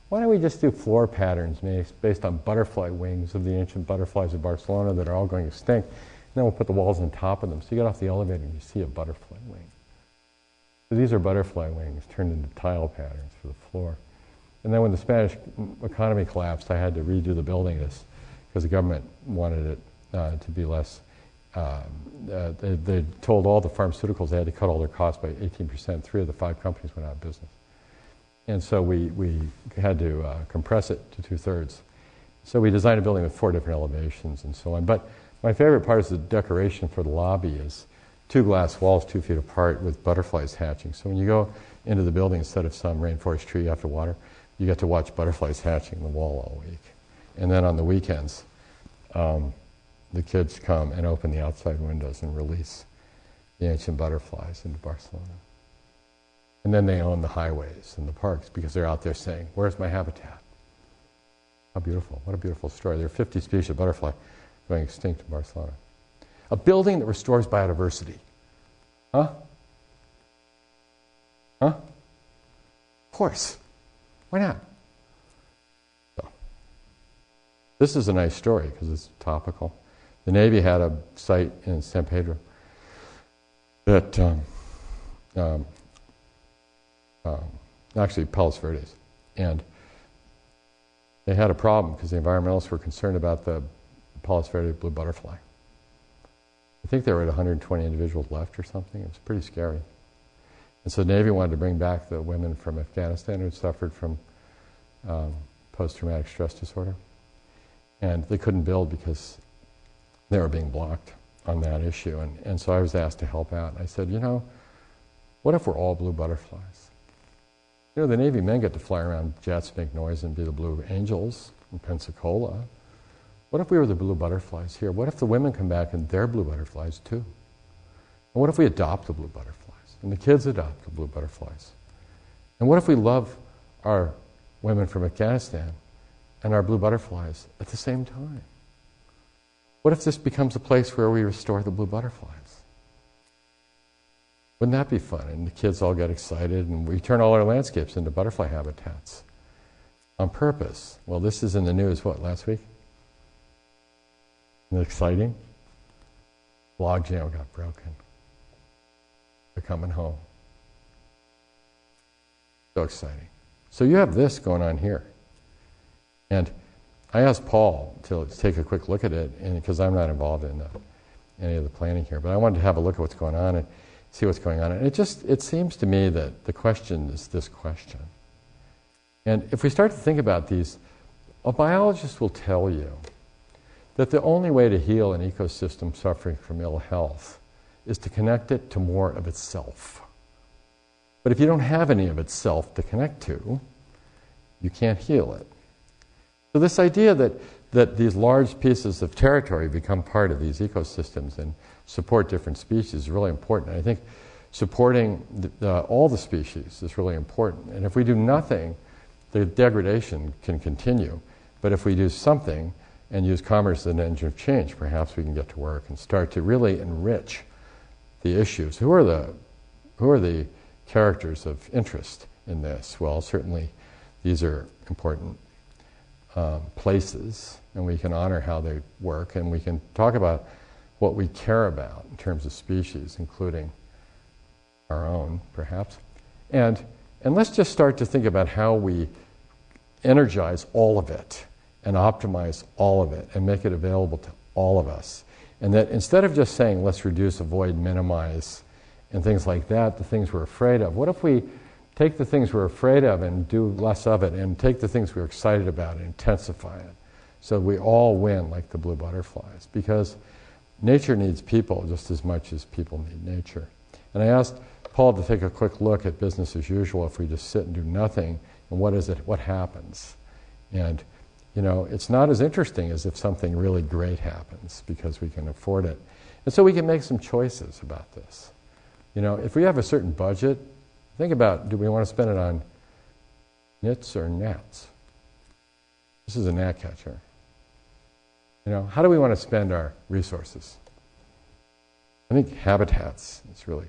B: Why don't we just do floor patterns based on butterfly wings of the ancient butterflies of Barcelona that are all going extinct, and then we'll put the walls on top of them. So you get off the elevator and you see a butterfly wing. So these are butterfly wings turned into tile patterns for the floor. And then when the Spanish economy collapsed, I had to redo the building because the government wanted it to be less. They told all the pharmaceuticals they had to cut all their costs by 18%. 3 of the 5 companies went out of business. And so we had to compress it to 2/3. So we designed a building with 4 different elevations and so on. But my favorite part is the decoration for the lobby is 2 glass walls 2 feet apart with butterflies hatching. So when you go into the building, instead of some rainforest tree you have to water, you get to watch butterflies hatching in the wall all week. And then on the weekends, the kids come and open the outside windows and release the ancient butterflies into Barcelona. And then they own the highways and the parks because they're out there saying, where's my habitat? How beautiful. What a beautiful story. There are 50 species of butterfly going extinct in Barcelona. A building that restores biodiversity. Huh? Huh? Of course. Why not? So, this is a nice story because it's topical. The Navy had a site in San Pedro that actually Palos Verdes, and they had a problem because the environmentalists were concerned about the Palos Verdes blue butterfly. I think there were 120 individuals left or something. It was pretty scary. And so the Navy wanted to bring back the women from Afghanistan who had suffered from post-traumatic stress disorder. And they couldn't build because they were being blocked on that issue. And so I was asked to help out. And I said, what if we're all blue butterflies? The Navy men get to fly around jets, make noise, and be the blue angels in Pensacola. What if we were the blue butterflies here? What if the women come back and they're blue butterflies too? And what if we adopt the blue butterflies? And the kids adopt the blue butterflies? And what if we love our women from Afghanistan and our blue butterflies at the same time? What if this becomes a place where we restore the blue butterflies? Wouldn't that be fun? And the kids all get excited, and we turn all our landscapes into butterfly habitats on purpose. Well, this is in the news, last week? Isn't it exciting? Logjam got broken. They're coming home. So exciting. So you have this going on here. And I asked Paul to take a quick look at it, because I'm not involved in any of the planning here, but I wanted to have a look at what's going on and see what's going on. And it seems to me that the question is this question. And if we start to think about these, a biologist will tell you that the only way to heal an ecosystem suffering from ill health is to connect it to more of itself. But if you don't have any of itself to connect to, you can't heal it. So this idea that these large pieces of territory become part of these ecosystems and support different species is really important. And I think supporting all the species is really important. And if we do nothing, the degradation can continue. But if we do something and use commerce as an engine of change, perhaps we can get to work and start to really enrich the issues. Who are the characters of interest in this? Well, certainly these are important places, and we can honor how they work, and we can talk about what we care about in terms of species, including our own, perhaps. And let's just start to think about how we energize all of it and optimize all of it and make it available to all of us. And that instead of just saying, let's reduce, avoid, minimize, and things like that, the things we're afraid of, what if we take the things we're afraid of and do less of it, and take the things we're excited about and intensify it, so we all win like the blue butterflies? Because nature needs people just as much as people need nature. And I asked Paul to take a quick look at business as usual if we just sit and do nothing, and what happens? And, it's not as interesting as if something really great happens because we can afford it. And so we can make some choices about this. If we have a certain budget, think about, do we want to spend it on nits or gnats? This is a gnat catcher. How do we want to spend our resources? I think habitats is really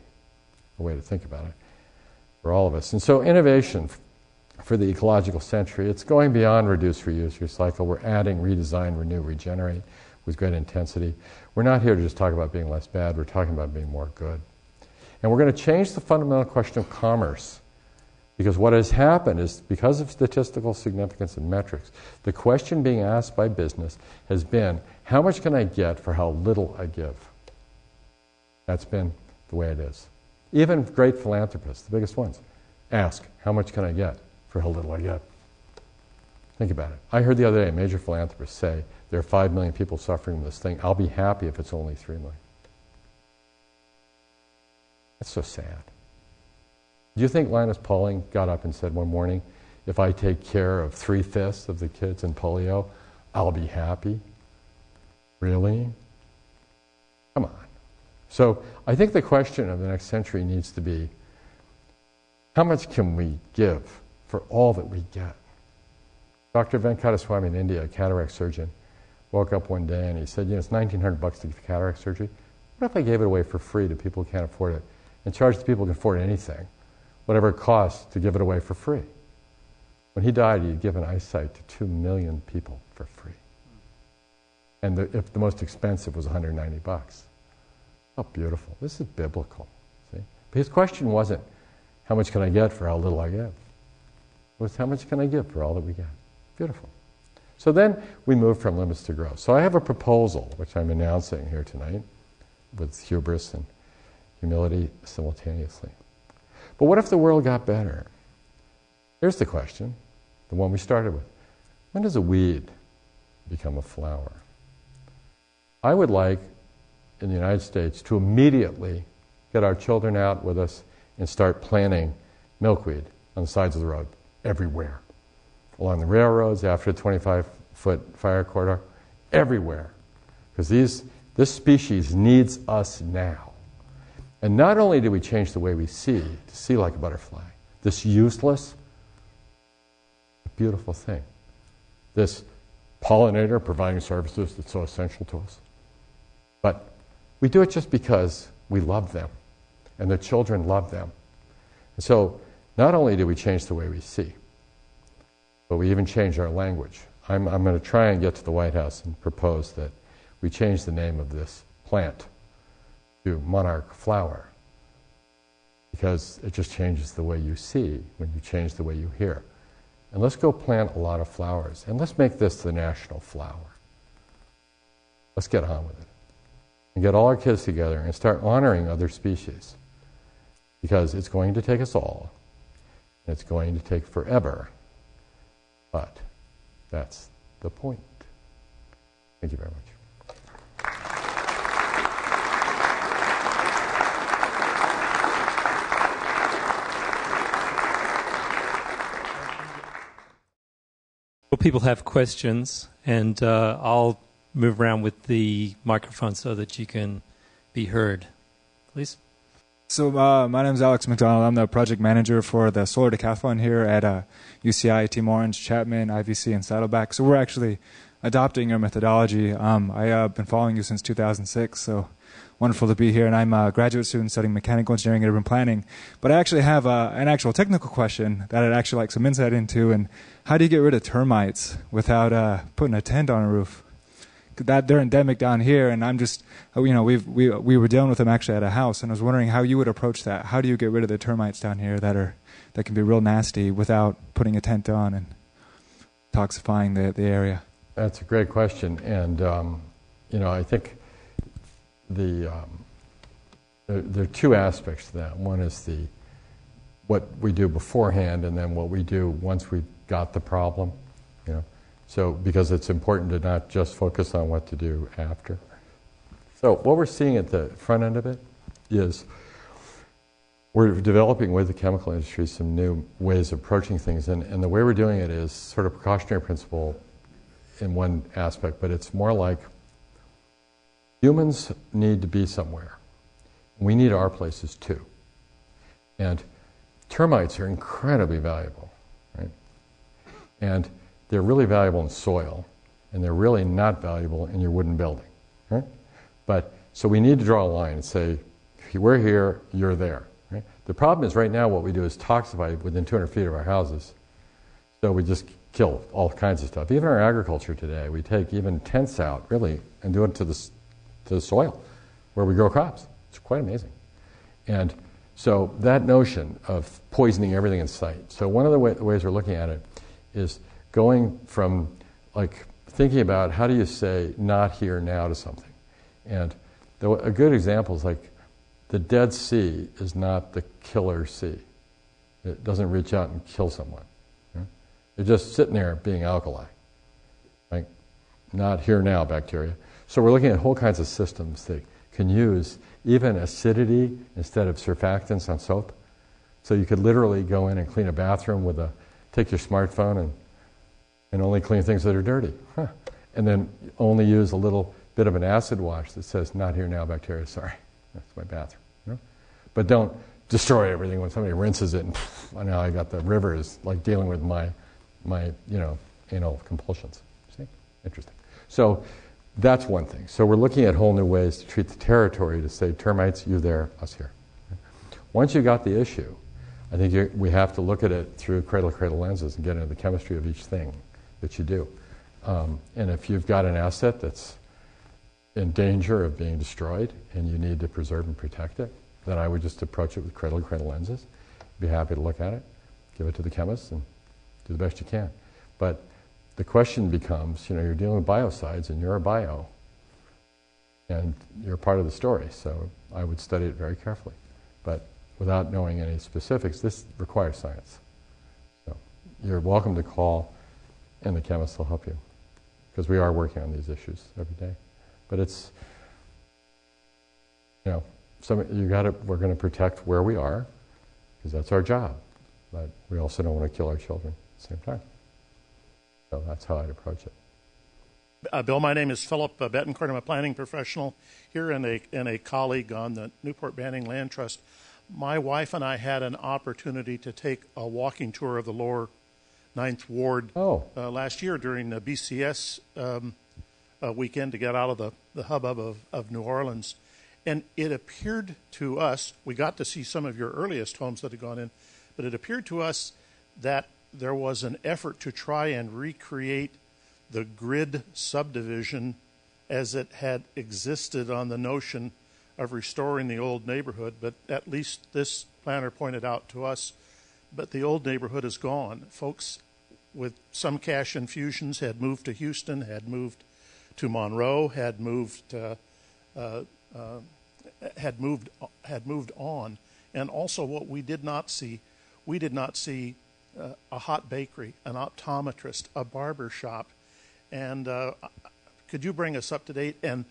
B: a way to think about it for all of us. And so innovation for the ecological century, it's going beyond reduce, reuse, recycle. We're adding redesign, renew, regenerate with great intensity. We're not here to just talk about being less bad. We're talking about being more good. And we're going to change the fundamental question of commerce. Because what has happened is, because of statistical significance and metrics, the question being asked by business has been, how much can I get for how little I give? That's been the way it is. Even great philanthropists, the biggest ones, ask, how much can I get for how little I get? Think about it. I heard the other day a major philanthropist say, there are 5 million people suffering from this thing. I'll be happy if it's only 3 million. That's so sad. Do you think Linus Pauling got up and said one morning, if I take care of 3/5 of the kids in polio, I'll be happy? Really? Come on. So I think the question of the next century needs to be, how much can we give for all that we get? Dr. Venkataswamy in India, a cataract surgeon, woke up one day and he said, it's $1,900 to get cataract surgery. What if I gave it away for free to people who can't afford it and charged the people who can afford anything, whatever it costs to give it away for free? When he died, he had given eyesight to 2 million people for free. And if the most expensive was $190. Oh, beautiful. This is biblical. See? But his question wasn't, how much can I get for how little I give? It was, how much can I give for all that we get? Beautiful. So then we move from limits to growth. So I have a proposal, which I'm announcing here tonight, with hubris and humility simultaneously. But what if the world got better? Here's the question, the one we started with. When does a weed become a flower? I would like, in the United States, to immediately get our children out with us and start planting milkweed on the sides of the road, everywhere. Along the railroads, after the 25-foot fire corridor, everywhere. Because this species needs us now. And not only do we change the way we see, to see like a butterfly, this useless, beautiful thing, this pollinator providing services that's so essential to us. But we do it just because we love them, and the children love them. And so not only do we change the way we see, but we even change our language. I'm going to try and get to the White House and propose that we change the name of this plant to monarch flower, because it just changes the way you see when you change the way you hear. And let's go plant a lot of flowers, and let's make this the national flower. Let's get on with it. And get all our kids together and start honoring other species. Because it's going to take us all, and it's going to take forever. But that's the point. Thank you very much.
A: Well, people have questions, and I'll move around with the microphone so that you can be heard. Please.
C: So my name is Alex McDonald. I'm the project manager for the Solar Decathlon here at UCI, Team Orange, Chapman, IVC, and Saddleback. So we're actually adopting your methodology. I've been following you since 2006, so wonderful to be here. And I'm a graduate student studying mechanical engineering and urban planning. But I actually have an actual technical question that I'd actually like some insight into. And how do you get rid of termites without putting a tent on a roof? They're endemic down here, and I'm just, we were dealing with them actually at a house, and I was wondering how you would approach that. How do you get rid of the termites down here that can be real nasty without putting a tent on and toxifying the area?
B: That's a great question, and I think there are two aspects to that. One is what we do beforehand, and then what we do once we've got the problem. So, because it's important to not just focus on what to do after. So what we're seeing at the front end of it is we're developing with the chemical industry some new ways of approaching things, and the way we're doing it is sort of precautionary principle in one aspect, but it's more like humans need to be somewhere. We need our places too. And termites are incredibly valuable, right? And they're really valuable in soil, and they're really not valuable in your wooden building, right? But so we need to draw a line and say, we're here, you're there. Right? The problem is right now what we do is toxify within 200 feet of our houses. So we just kill all kinds of stuff. Even our agriculture today, we take even tents out, really, and do it to the soil where we grow crops. It's quite amazing. And so that notion of poisoning everything in sight. So one of the ways we're looking at it is going from like thinking about how do you say not here now to something. And a good example is like the Dead Sea is not the killer sea. It doesn't reach out and kill someone. Right? They're just sitting there being alkali. Right? Not here now bacteria. So we're looking at whole kinds of systems that can use even acidity instead of surfactants on soap. So you could literally go in and clean a bathroom take your smartphone and only clean things that are dirty. And then only use a little bit of an acid wash that says, not here now, bacteria, sorry. That's my bathroom. You know? But don't destroy everything when somebody rinses it and now I got the river is like dealing with my anal compulsions. See? Interesting. So that's one thing. So we're looking at whole new ways to treat the territory to say, termites, you there, us here. Once you got the issue, I think we have to look at it through cradle-to-cradle lenses and get into the chemistry of each thing that you do. And if you've got an asset that's in danger of being destroyed and you need to preserve and protect it, then I would just approach it with cradle-to-cradle lenses. Be happy to look at it, give it to the chemist, and do the best you can. But the question becomes, you're dealing with biocides and you're a bio, and you're part of the story, so I would study it very carefully. But without knowing any specifics, this requires science. So you're welcome to call, and the chemist will help you, because we are working on these issues every day. But it's, we're going to protect where we are, because that's our job. But we also don't want to kill our children at the same time. So that's how I'd approach it.
D: Bill, my name is Philip Betancourt. I'm a planning professional here and a colleague on the Newport Banning Land Trust. My wife and I had an opportunity to take a walking tour of the lower 9th Ward last year during the BCS weekend to get out of the hubbub of New Orleans. And it appeared to us, we got to see some of your earliest homes that had gone in, but it appeared to us that there was an effort to try and recreate the grid subdivision as it had existed on the notion of restoring the old neighborhood. But at least this planner pointed out to us, but the old neighborhood is gone. Folks with some cash infusions had moved to Houston, had moved to Monroe, had moved on. And also what we did not see a hot bakery, an optometrist, a barber shop. And could you bring us up to date? And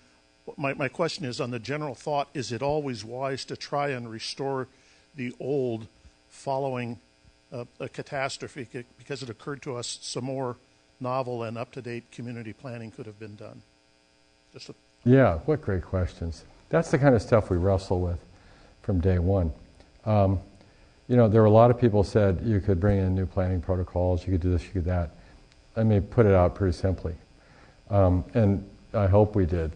D: my question is on the general thought, is it always wise to try and restore the old following a catastrophe? Because it occurred to us some more novel and up-to-date community planning could have been done.
B: Yeah, what great questions. That's the kind of stuff we wrestle with from day one. There were a lot of people said you could bring in new planning protocols, you could do this, you could do that. Let me put it out pretty simply. And I hope we did.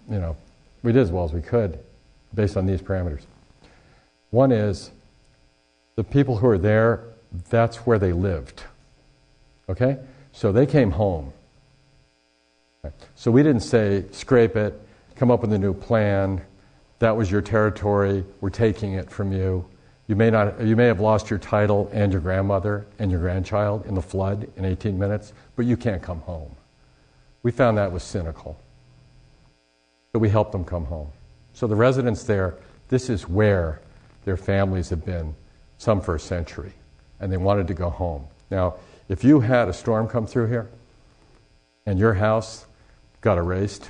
B: We did as well as we could based on these parameters. One is the people who are there, that's where they lived. Okay? So they came home. Right. So we didn't say, scrape it, come up with a new plan, that was your territory, we're taking it from you. You may have lost your title and your grandmother and your grandchild in the flood in 18 minutes, but you can't come home. We found that was cynical. So we helped them come home. So the residents there, this is where their families have been some for a century, and they wanted to go home. Now, if you had a storm come through here, and your house got erased,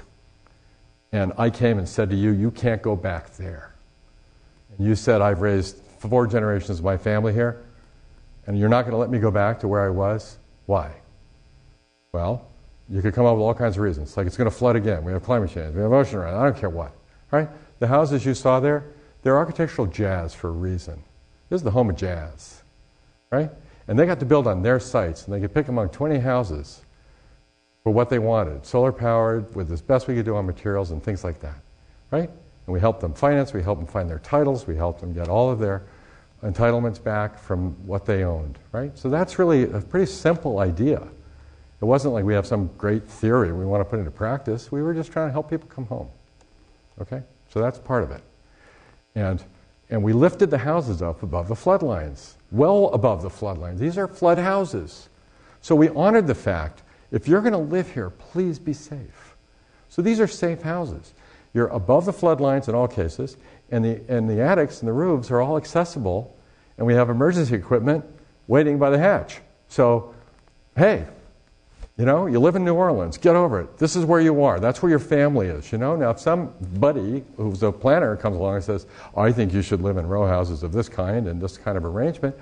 B: and I came and said to you, you can't go back there. And you said, I've raised 4 generations of my family here, and you're not going to let me go back to where I was? Why? Well, you could come up with all kinds of reasons. Like, it's going to flood again. We have climate change. We have ocean rise. I don't care what. Right? The houses you saw there, they're architectural jazz for a reason. This is the home of jazz. Right? And they got to build on their sites, and they could pick among 20 houses for what they wanted. Solar powered, with as best we could do on materials and things like that. Right? And we helped them finance, we helped them find their titles, we helped them get all of their entitlements back from what they owned. Right? So that's really a pretty simple idea. It wasn't like we have some great theory we want to put into practice. We were just trying to help people come home. Okay? So that's part of it. And we lifted the houses up above the floodlines, well above the floodlines. These are flood houses. So we honored the fact, if you're going to live here, please be safe. So these are safe houses. You're above the floodlines in all cases, and the attics and the roofs are all accessible, and we have emergency equipment waiting by the hatch. So, hey, you know, you live in New Orleans, get over it. This is where you are. That's where your family is, you know. Now, if somebody who's a planner comes along and says, I think you should live in row houses of this kind and this kind of arrangement,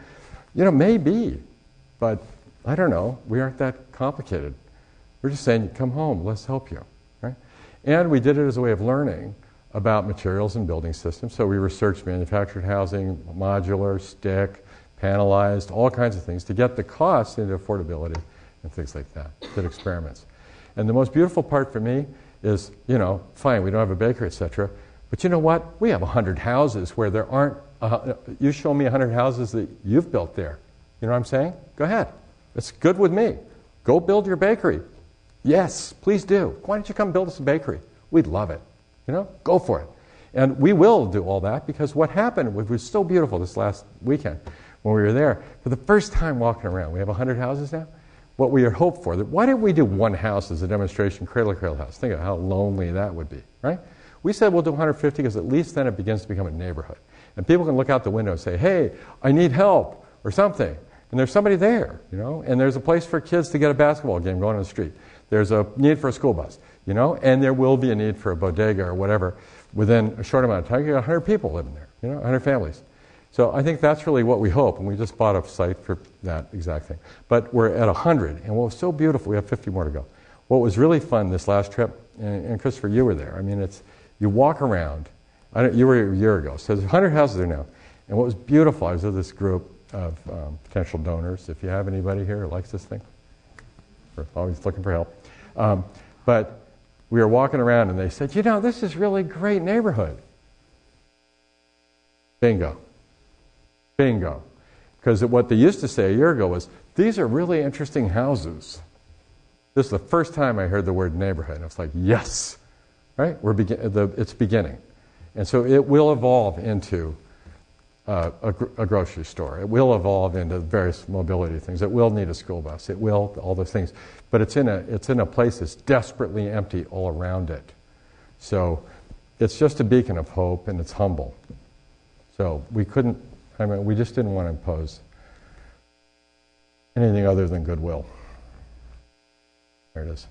B: you know, maybe. But I don't know. We aren't that complicated. We're just saying, come home. Let's help you. Right? And we did it as a way of learning about materials and building systems. So we researched manufactured housing, modular, stick, panelized, all kinds of things to get the costs into affordability and things like that. Did experiments. And the most beautiful part for me is, you know, fine, we don't have a bakery, etc. But you know what? We have 100 houses where there aren't, you show me 100 houses that you've built there. You know what I'm saying? Go ahead. It's good with me. Go build your bakery. Yes, please do. Why don't you come build us a bakery? We'd love it. You know, go for it. And we will do all that, because what happened was so beautiful this last weekend when we were there. For the first time walking around, we have 100 houses now. What we had hoped for, why didn't we do one house as a demonstration, cradle to cradle house? Think of how lonely that would be, right? We said we'll do 150 because at least then it begins to become a neighborhood. And people can look out the window and say, hey, I need help or something. And there's somebody there, you know, and there's a place for kids to get a basketball game going on the street. There's a need for a school bus, you know, and there will be a need for a bodega or whatever within a short amount of time. You got 100 people living there, you know, 100 families. So I think that's really what we hope, and we just bought a site for that exact thing. But we're at 100, and what was so beautiful, we have 50 more to go. What was really fun this last trip, and Christopher, you were there. I mean, you walk around. You were a year ago, so there's 100 houses there now. And what was beautiful, I was with this group of potential donors. If you have anybody here who likes this thing, we're always looking for help. But we were walking around, and they said, you know, this is really great neighborhood. Bingo. Bingo. Because what they used to say a year ago was, these are really interesting houses. This is the first time I heard the word neighborhood. And I was like, yes. Right? It's beginning. And so it will evolve into a grocery store. It will evolve into various mobility things. It will need a school bus. It will, all those things. But it's in a place that's desperately empty all around it. So it's just a beacon of hope, and it's humble. So we just didn't want to impose anything other than goodwill. There it is.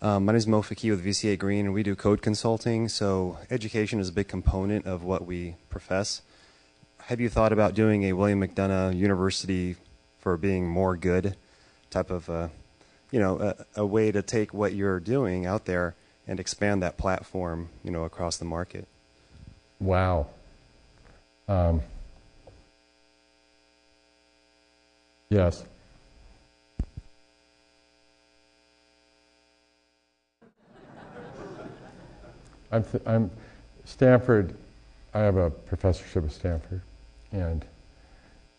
E: My name is Mo Faki with VCA Green, and we do code consulting. So education is a big component of what we profess. Have you thought about doing a William McDonough University for being more good type of, a way to take what you're doing out there and expand that platform, across the market?
B: Wow. Yes. I'm Stanford. I have a professorship at Stanford, and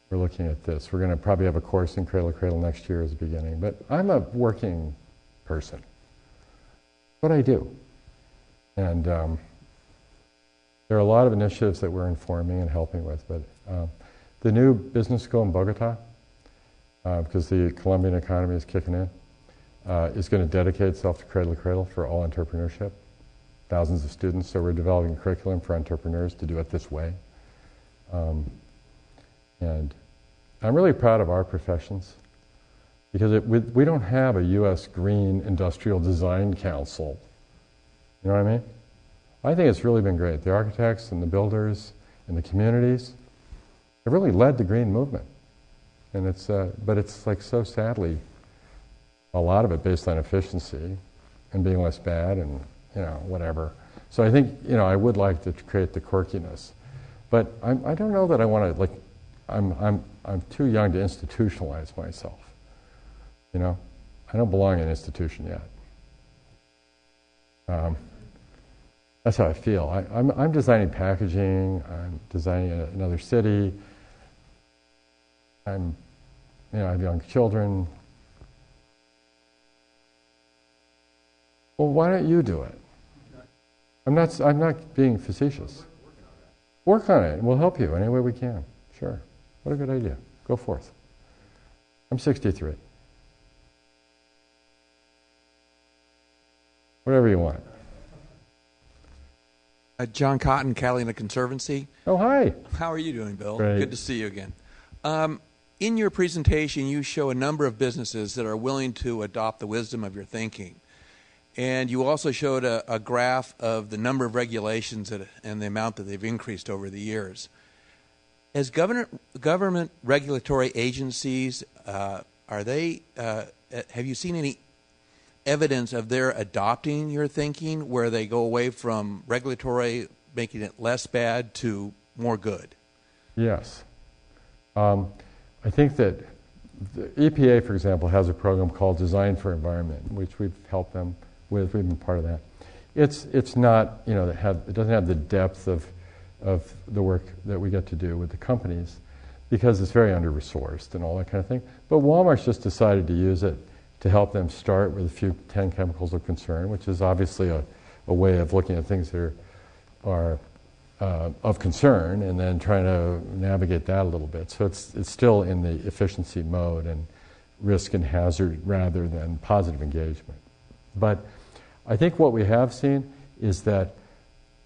B: we're looking at this. We're going to probably have a course in Cradle to Cradle next year as a beginning. But I'm a working person. What I do, and there are a lot of initiatives that we're informing and helping with. But the new business school in Bogota, because the Colombian economy is kicking in, is going to dedicate itself to Cradle to Cradle for all entrepreneurship. Thousands of students, so we're developing a curriculum for entrepreneurs to do it this way. And I'm really proud of our professions, because we don't have a U.S. Green Industrial Design Council, You know what I mean? I think it's really been great. The architects and the builders and the communities have really led the green movement. And it's, but it's like so sadly, a lot of it based on efficiency and being less bad and, you know, whatever. So I think, you know, I would like to create the quirkiness. But I don't know that I want to, like, I'm too young to institutionalize myself. You know? I don't belong in an institution yet. That's how I feel. I'm designing packaging. I'm designing another city. You know, I have young children. Well, why don't you do it? I'm not being facetious. Work on it. We'll help you any way we can. Sure. What a good idea. Go forth. I'm 63. Whatever you want.
F: John Cotton, Catalina Conservancy.
B: Oh, hi.
F: How are you doing, Bill?
B: Great.
F: Good to see you again. In your presentation, you show a number of businesses that are willing to adopt the wisdom of your thinking. And you also showed a graph of the number of regulations and the amount that they've increased over the years. As government regulatory agencies, have you seen any evidence of their adopting your thinking where they go away from regulatory, making it less bad, to more good?
B: Yes. I think that the EPA, for example, has a program called Design for Environment, which we've helped them with. We've been part of that. It's not, you know, it doesn't have the depth of the work that we get to do with the companies because it's very under-resourced and all that kind of thing. But Walmart's just decided to use it to help them start with a few 10 chemicals of concern, which is obviously a way of looking at things that are of concern and then trying to navigate that a little bit. So it's still in the efficiency mode and risk and hazard rather than positive engagement. But I think what we have seen is that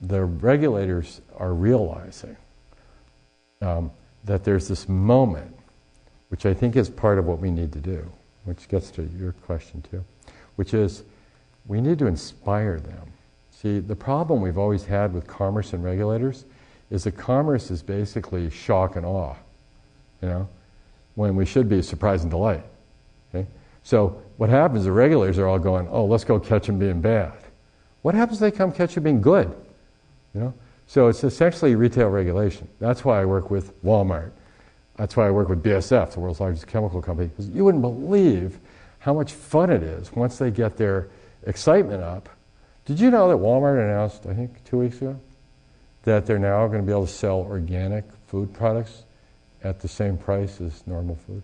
B: the regulators are realizing that there's this moment, which I think is part of what we need to do, which gets to your question too, which is we need to inspire them. See, the problem we've always had with commerce and regulators is that commerce is basically shock and awe, you know, when we should be surprise and delight. Okay? So what happens, the regulators are all going, oh, let's go catch them being bad. What happens if they come catch you being good? You know? So it's essentially retail regulation. That's why I work with Walmart. That's why I work with BASF, the world's largest chemical company, because you wouldn't believe how much fun it is once they get their excitement up. Did you know that Walmart announced, I think 2 weeks ago, that they're now going to be able to sell organic food products at the same price as normal food?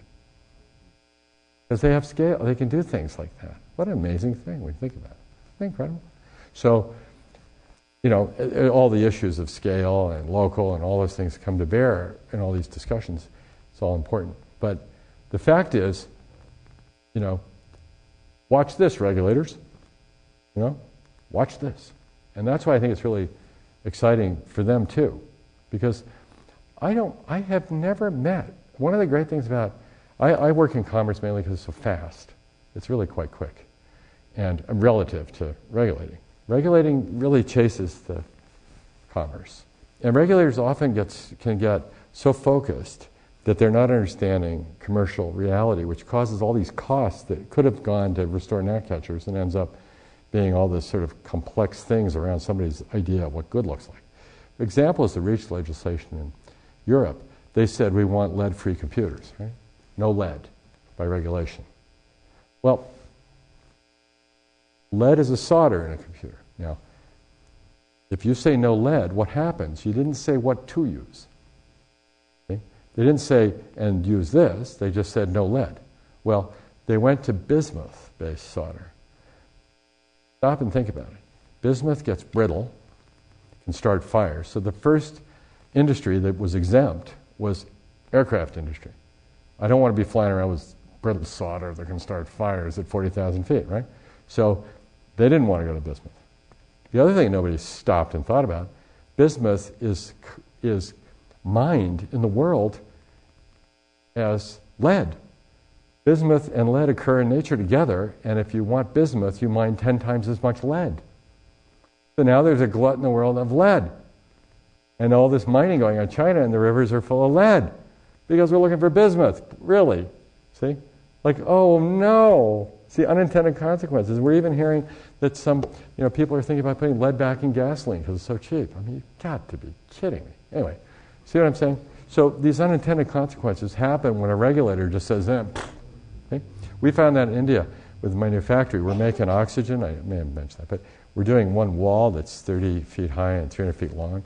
B: Because they have scale, they can do things like that. What an amazing thing when you think about it. Isn't that incredible? So, you know, all the issues of scale and local and all those things come to bear in all these discussions. It's all important. But the fact is, you know, watch this, regulators. You know, watch this. And that's why I think it's really exciting for them too. Because I have never met, one of the great things about, I work in commerce mainly because it's so fast. It's really quite quick. And relative to regulating. Regulating really chases the commerce. And regulators often can get so focused that they're not understanding commercial reality, which causes all these costs that could have gone to restore gnatcatchers and ends up being all this sort of complex things around somebody's idea of what good looks like. The example is the REACH legislation in Europe. They said we want lead-free computers, right? No lead by regulation. Well, lead is a solder in a computer. Now, if you say no lead, what happens? You didn't say what to use. Okay? They didn't say, and use this. They just said no lead. Well, they went to bismuth-based solder. Stop and think about it. Bismuth gets brittle, can start fires. So the first industry that was exempt was aircraft industry. I don't want to be flying around with brittle solder that can start fires at 40,000 feet, right? So they didn't want to go to bismuth. The other thing nobody stopped and thought about, bismuth is mined in the world as lead. Bismuth and lead occur in nature together, and if you want bismuth, you mine 10 times as much lead. So now there's a glut in the world of lead. And all this mining going on in China, and the rivers are full of lead because we're looking for bismuth. Really? See? Like, oh no. See, unintended consequences. We're even hearing that some, people are thinking about putting lead back in gasoline because it's so cheap. I mean, you've got to be kidding me. Anyway, see what I'm saying? So these unintended consequences happen when a regulator just says, okay? We found that in India with my new factory. We're making oxygen. I may have mentioned that, but we're doing one wall that's 30 feet high and 300 feet long.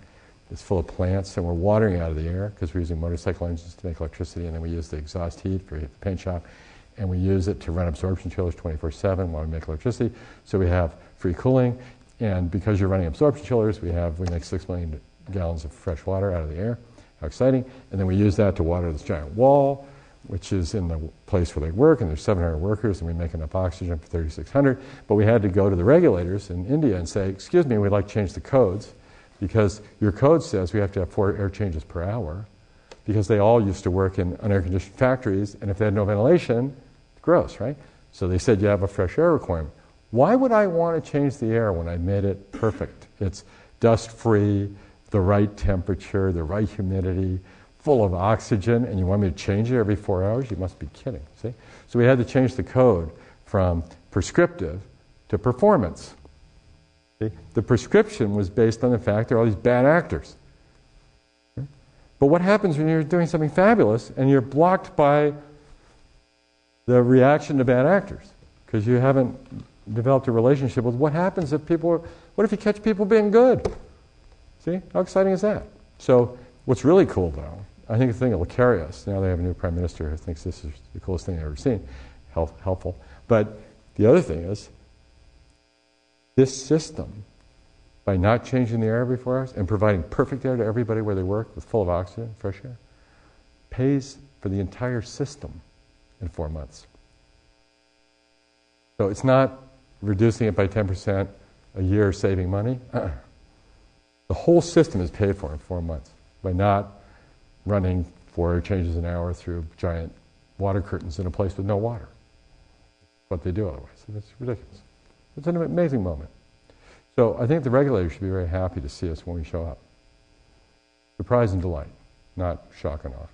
B: It's full of plants, and we're watering it out of the air because we're using motorcycle engines to make electricity, and then we use the exhaust heat for the paint shop, and we use it to run absorption chillers 24/7 while we make electricity. So we have free cooling, and because you're running absorption chillers, we make 6 million gallons of fresh water out of the air. How exciting! And then we use that to water this giant wall, which is in the place where they work, and there's 700 workers, and we make enough oxygen for 3,600. But we had to go to the regulators in India and say, excuse me, we'd like to change the codes, because your code says we have to have 4 air changes per hour, because they all used to work in unair-conditioned factories, and if they had no ventilation, it's gross, right? So they said you have a fresh air requirement. Why would I want to change the air when I made it perfect? It's dust-free, the right temperature, the right humidity, full of oxygen, and you want me to change it every 4 hours? You must be kidding, see? So we had to change the code from prescriptive to performance. See? The prescription was based on the fact there are all these bad actors. Okay? But what happens when you're doing something fabulous and you're blocked by the reaction to bad actors? Because you haven't developed a relationship with what happens if what if you catch people being good? See? How exciting is that? So what's really cool, though, I think the thing that will carry us, now they have a new prime minister who thinks this is the coolest thing I've ever seen, helpful. But the other thing is, this system, by not changing the air every 4 hours and providing perfect air to everybody where they work with full of oxygen, fresh air, pays for the entire system in 4 months. So it's not reducing it by 10% a year, saving money. The whole system is paid for in 4 months by not running 4 air changes an hour through giant water curtains in a place with no water. What they do otherwise. And it's ridiculous. It's an amazing moment. So I think the regulators should be very happy to see us when we show up. Surprise and delight, not shock and awe.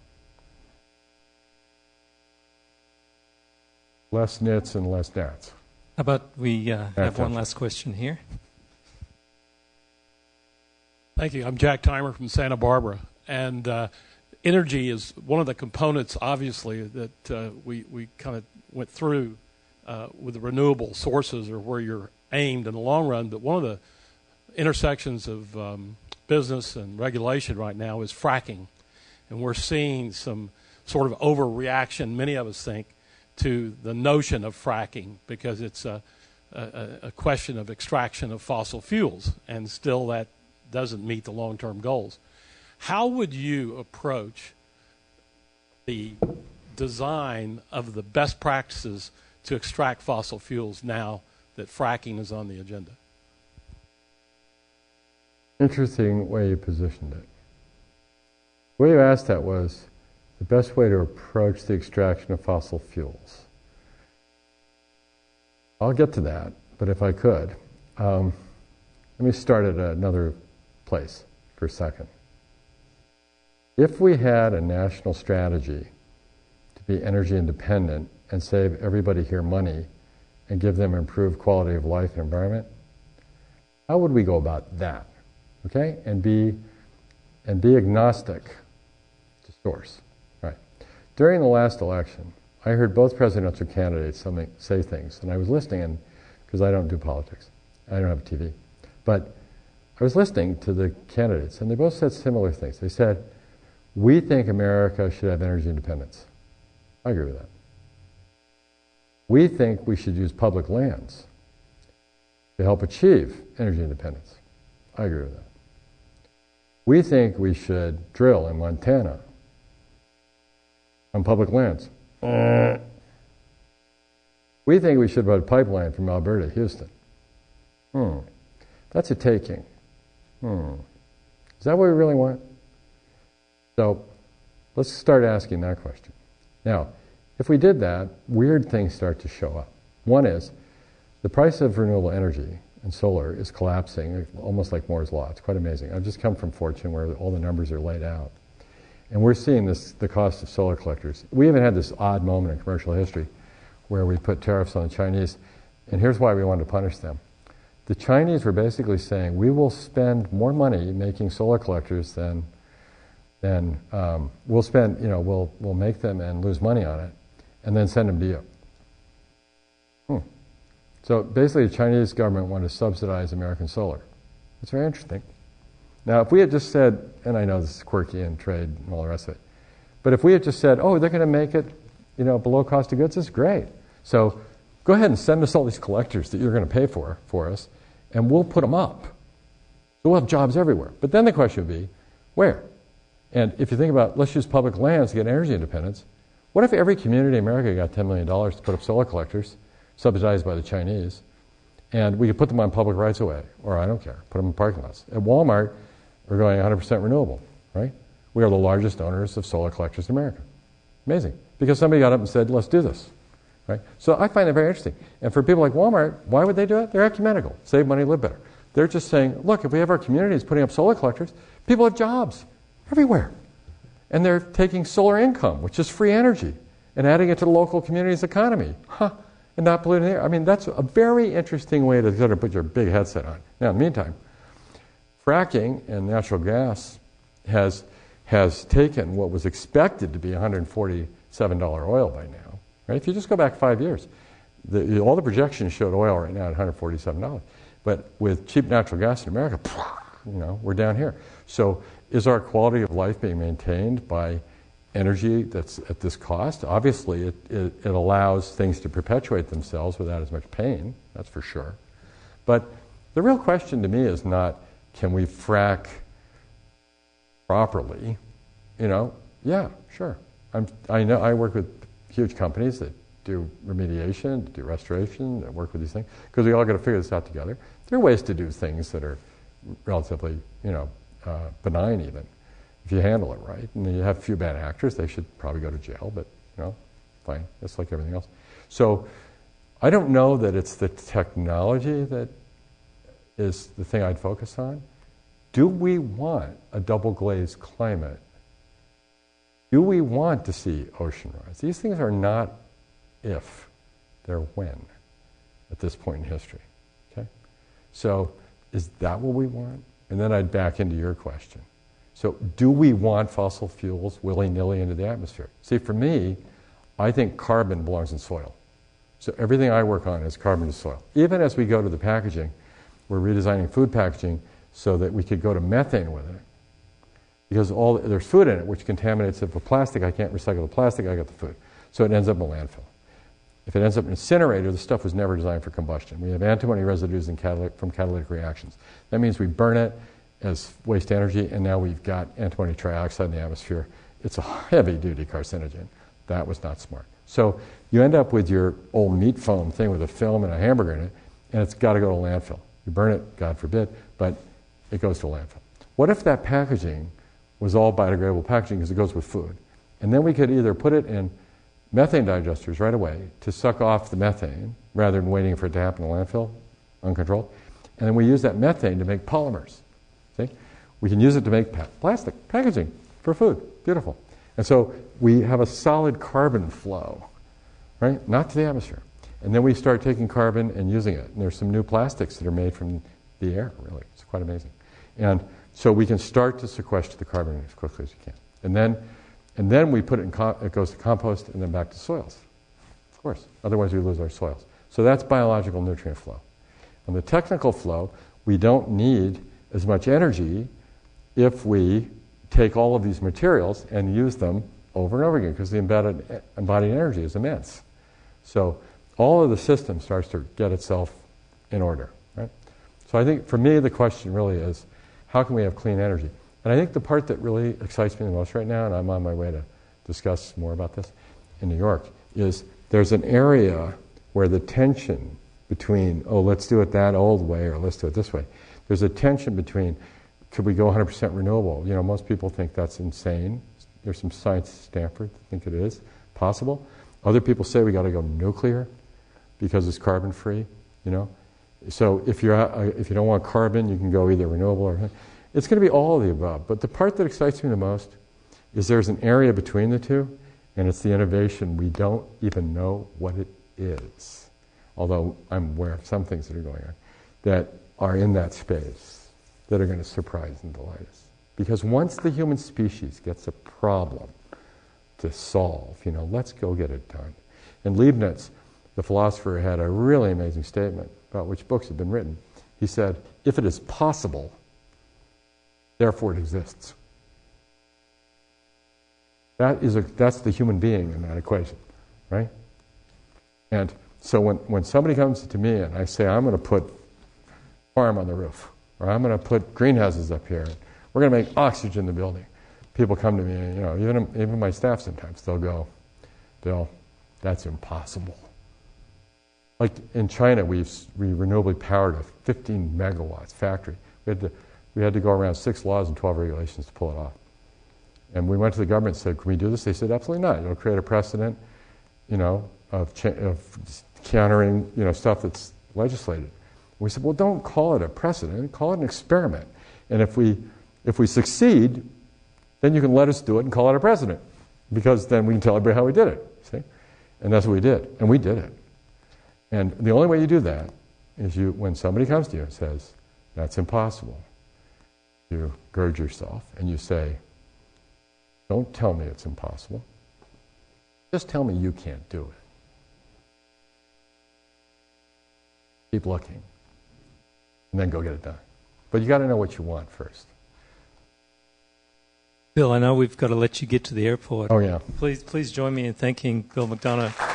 B: Less nits and less gnats.
A: How about we have one last question here?
G: Thank you. I'm Jack Timer from Santa Barbara. And energy is one of the components, obviously, that we kind of went through with the renewable sources or where you're aimed in the long run. But one of the intersections of business and regulation right now is fracking. And we're seeing some sort of overreaction, many of us think, to the notion of fracking because it's a question of extraction of fossil fuels. And still that doesn't meet the long-term goals. How would you approach the design of the best practices to extract fossil fuels now that fracking is on the agenda?
B: Interesting way you positioned it. The way you asked that was the best way to approach the extraction of fossil fuels. I'll get to that, but if I could, let me start at another place for a second. If we had a national strategy to be energy independent and save everybody here money and give them improved quality of life and environment, how would we go about that? Okay? And be agnostic to source. Right. During the last election, I heard both presidential candidates say things, and I was listening, because I don't do politics. I don't have a TV. But I was listening to the candidates, and they both said similar things. They said, we think America should have energy independence. I agree with that. We think we should use public lands to help achieve energy independence. I agree with that. We think we should drill in Montana on public lands. We think we should put a pipeline from Alberta to Houston. That's a taking. Is that what we really want? So let's start asking that question. Now, if we did that, weird things start to show up. One is the price of renewable energy, and solar is collapsing, almost like Moore's Law. It's quite amazing. I've just come from Fortune where all the numbers are laid out. And we're seeing the cost of solar collectors. We even had this odd moment in commercial history where we put tariffs on the Chinese, and here's why we wanted to punish them. The Chinese were basically saying, we will spend more money making solar collectors than we'll spend, we'll make them and lose money on it, and then send them to you. So basically the Chinese government wanted to subsidize American solar. It's very interesting. Now if we had just said, and I know this is quirky in trade and all the rest of it, but if we had just said, oh, they're going to make it below cost of goods, it's great. So go ahead and send us all these collectors that you're going to pay for us, and we'll put them up. So we'll have jobs everywhere. But then the question would be, where? And if you think about, let's use public lands to get energy independence, what if every community in America got $10 million to put up solar collectors, subsidized by the Chinese, and we could put them on public rights of way, or I don't care, put them in parking lots. At Walmart, we're going 100% renewable, right? We are the largest owners of solar collectors in America. Amazing. Because somebody got up and said, let's do this, right? So I find that very interesting. And for people like Walmart, why would they do it? They're ecumenical. Save money, live better. They're just saying, look, if we have our communities putting up solar collectors, people have jobs everywhere. And they're taking solar income, which is free energy, and adding it to the local community's economy. And not polluting the air. I mean, that's a very interesting way to sort of put your big headset on. Now, in the meantime, fracking and natural gas has taken what was expected to be $147 oil by now. Right? If you just go back 5 years, all the projections showed oil right now at $147. But with cheap natural gas in America, we're down here. So is our quality of life being maintained by energy that's at this cost? Obviously, it allows things to perpetuate themselves without as much pain, that's for sure. But the real question to me is not, can we frack properly? Yeah, sure. I know I work with huge companies that do remediation, that do restoration, that work with these things, because we all got to figure this out together. There are ways to do things that are relatively, benign even, if you handle it right. And you have a few bad actors, they should probably go to jail, but, fine, just like everything else. So I don't know that it's the technology that is the thing I'd focus on. Do we want a double-glazed climate? Do we want to see ocean rise? These things are not if, they're when at this point in history. Okay? So is that what we want? And then I'd back into your question. So do we want fossil fuels willy-nilly into the atmosphere? See, for me, I think carbon belongs in soil. So everything I work on is carbon to soil. Even as we go to the packaging, we're redesigning food packaging so that we could go to methane with it. Because there's food in it which contaminates it. For plastic, I can't recycle the plastic, I got the food. So it ends up in a landfill. If it ends up in an incinerator, the stuff was never designed for combustion. We have antimony residues from catalytic reactions. That means we burn it as waste energy, and now we've got antimony trioxide in the atmosphere. It's a heavy-duty carcinogen. That was not smart. So you end up with your old meat foam thing with a film and a hamburger in it, and it's got to go to a landfill. You burn it, God forbid, but it goes to a landfill. What if that packaging was all biodegradable packaging because it goes with food? And then we could either put it in methane digesters right away to suck off the methane rather than waiting for it to happen in the landfill, uncontrolled. And then we use that methane to make polymers. See? We can use it to make plastic packaging for food. Beautiful. And so we have a solid carbon flow, right? Not to the atmosphere. And then we start taking carbon and using it. And there's some new plastics that are made from the air, really. It's quite amazing. And so we can start to sequester the carbon as quickly as we can. And then we put it it goes to compost and then back to soils. Of course. Otherwise we lose our soils. So that's biological nutrient flow. On the technical flow, we don't need as much energy if we take all of these materials and use them over and over again, because the embodied energy is immense. So all of the system starts to get itself in order, right? So I think for me the question really is, how can we have clean energy? And I think the part that really excites me the most right now, and I'm on my way to discuss more about this in New York, is there's an area where the tension between, let's do it that old way or let's do it this way. There's a tension between, could we go 100% renewable? Most people think that's insane. There's some science at Stanford that think it is possible. Other people say we got to go nuclear because it's carbon free, So if you don't want carbon, you can go either renewable or... It's going to be all of the above. But the part that excites me the most is there's an area between the two, and it's the innovation. We don't even know what it is, although I'm aware of some things that are going on, that are in that space, that are going to surprise and delight us. Because once the human species gets a problem to solve, let's go get it done. And Leibniz, the philosopher, had a really amazing statement about which books have been written. He said, if it is possible, therefore it exists. That's the human being in that equation, right? And so when somebody comes to me and I say, I'm going to put farm on the roof, or I'm going to put greenhouses up here, we're going to make oxygen in the building, people come to me, and, even my staff sometimes, they'll go, Bill, that's impossible. Like in China, we renewably powered a 15 megawatts factory. We had to go around 6 laws and 12 regulations to pull it off. And we went to the government and said, can we do this? They said, absolutely not. It'll create a precedent, of countering, stuff that's legislated. We said, well, don't call it a precedent, call it an experiment. And if we succeed, then you can let us do it and call it a precedent, because then we can tell everybody how we did it, see? And that's what we did, and we did it. And the only way you do that is when somebody comes to you and says, that's impossible, you gird yourself and you say, don't tell me it's impossible, just tell me you can't do it. Keep looking, and then go get it done. But you got to know what you want first.
A: Bill, I know we've got to let you get to the airport.
B: Oh, yeah.
A: Please join me in thanking Bill McDonough.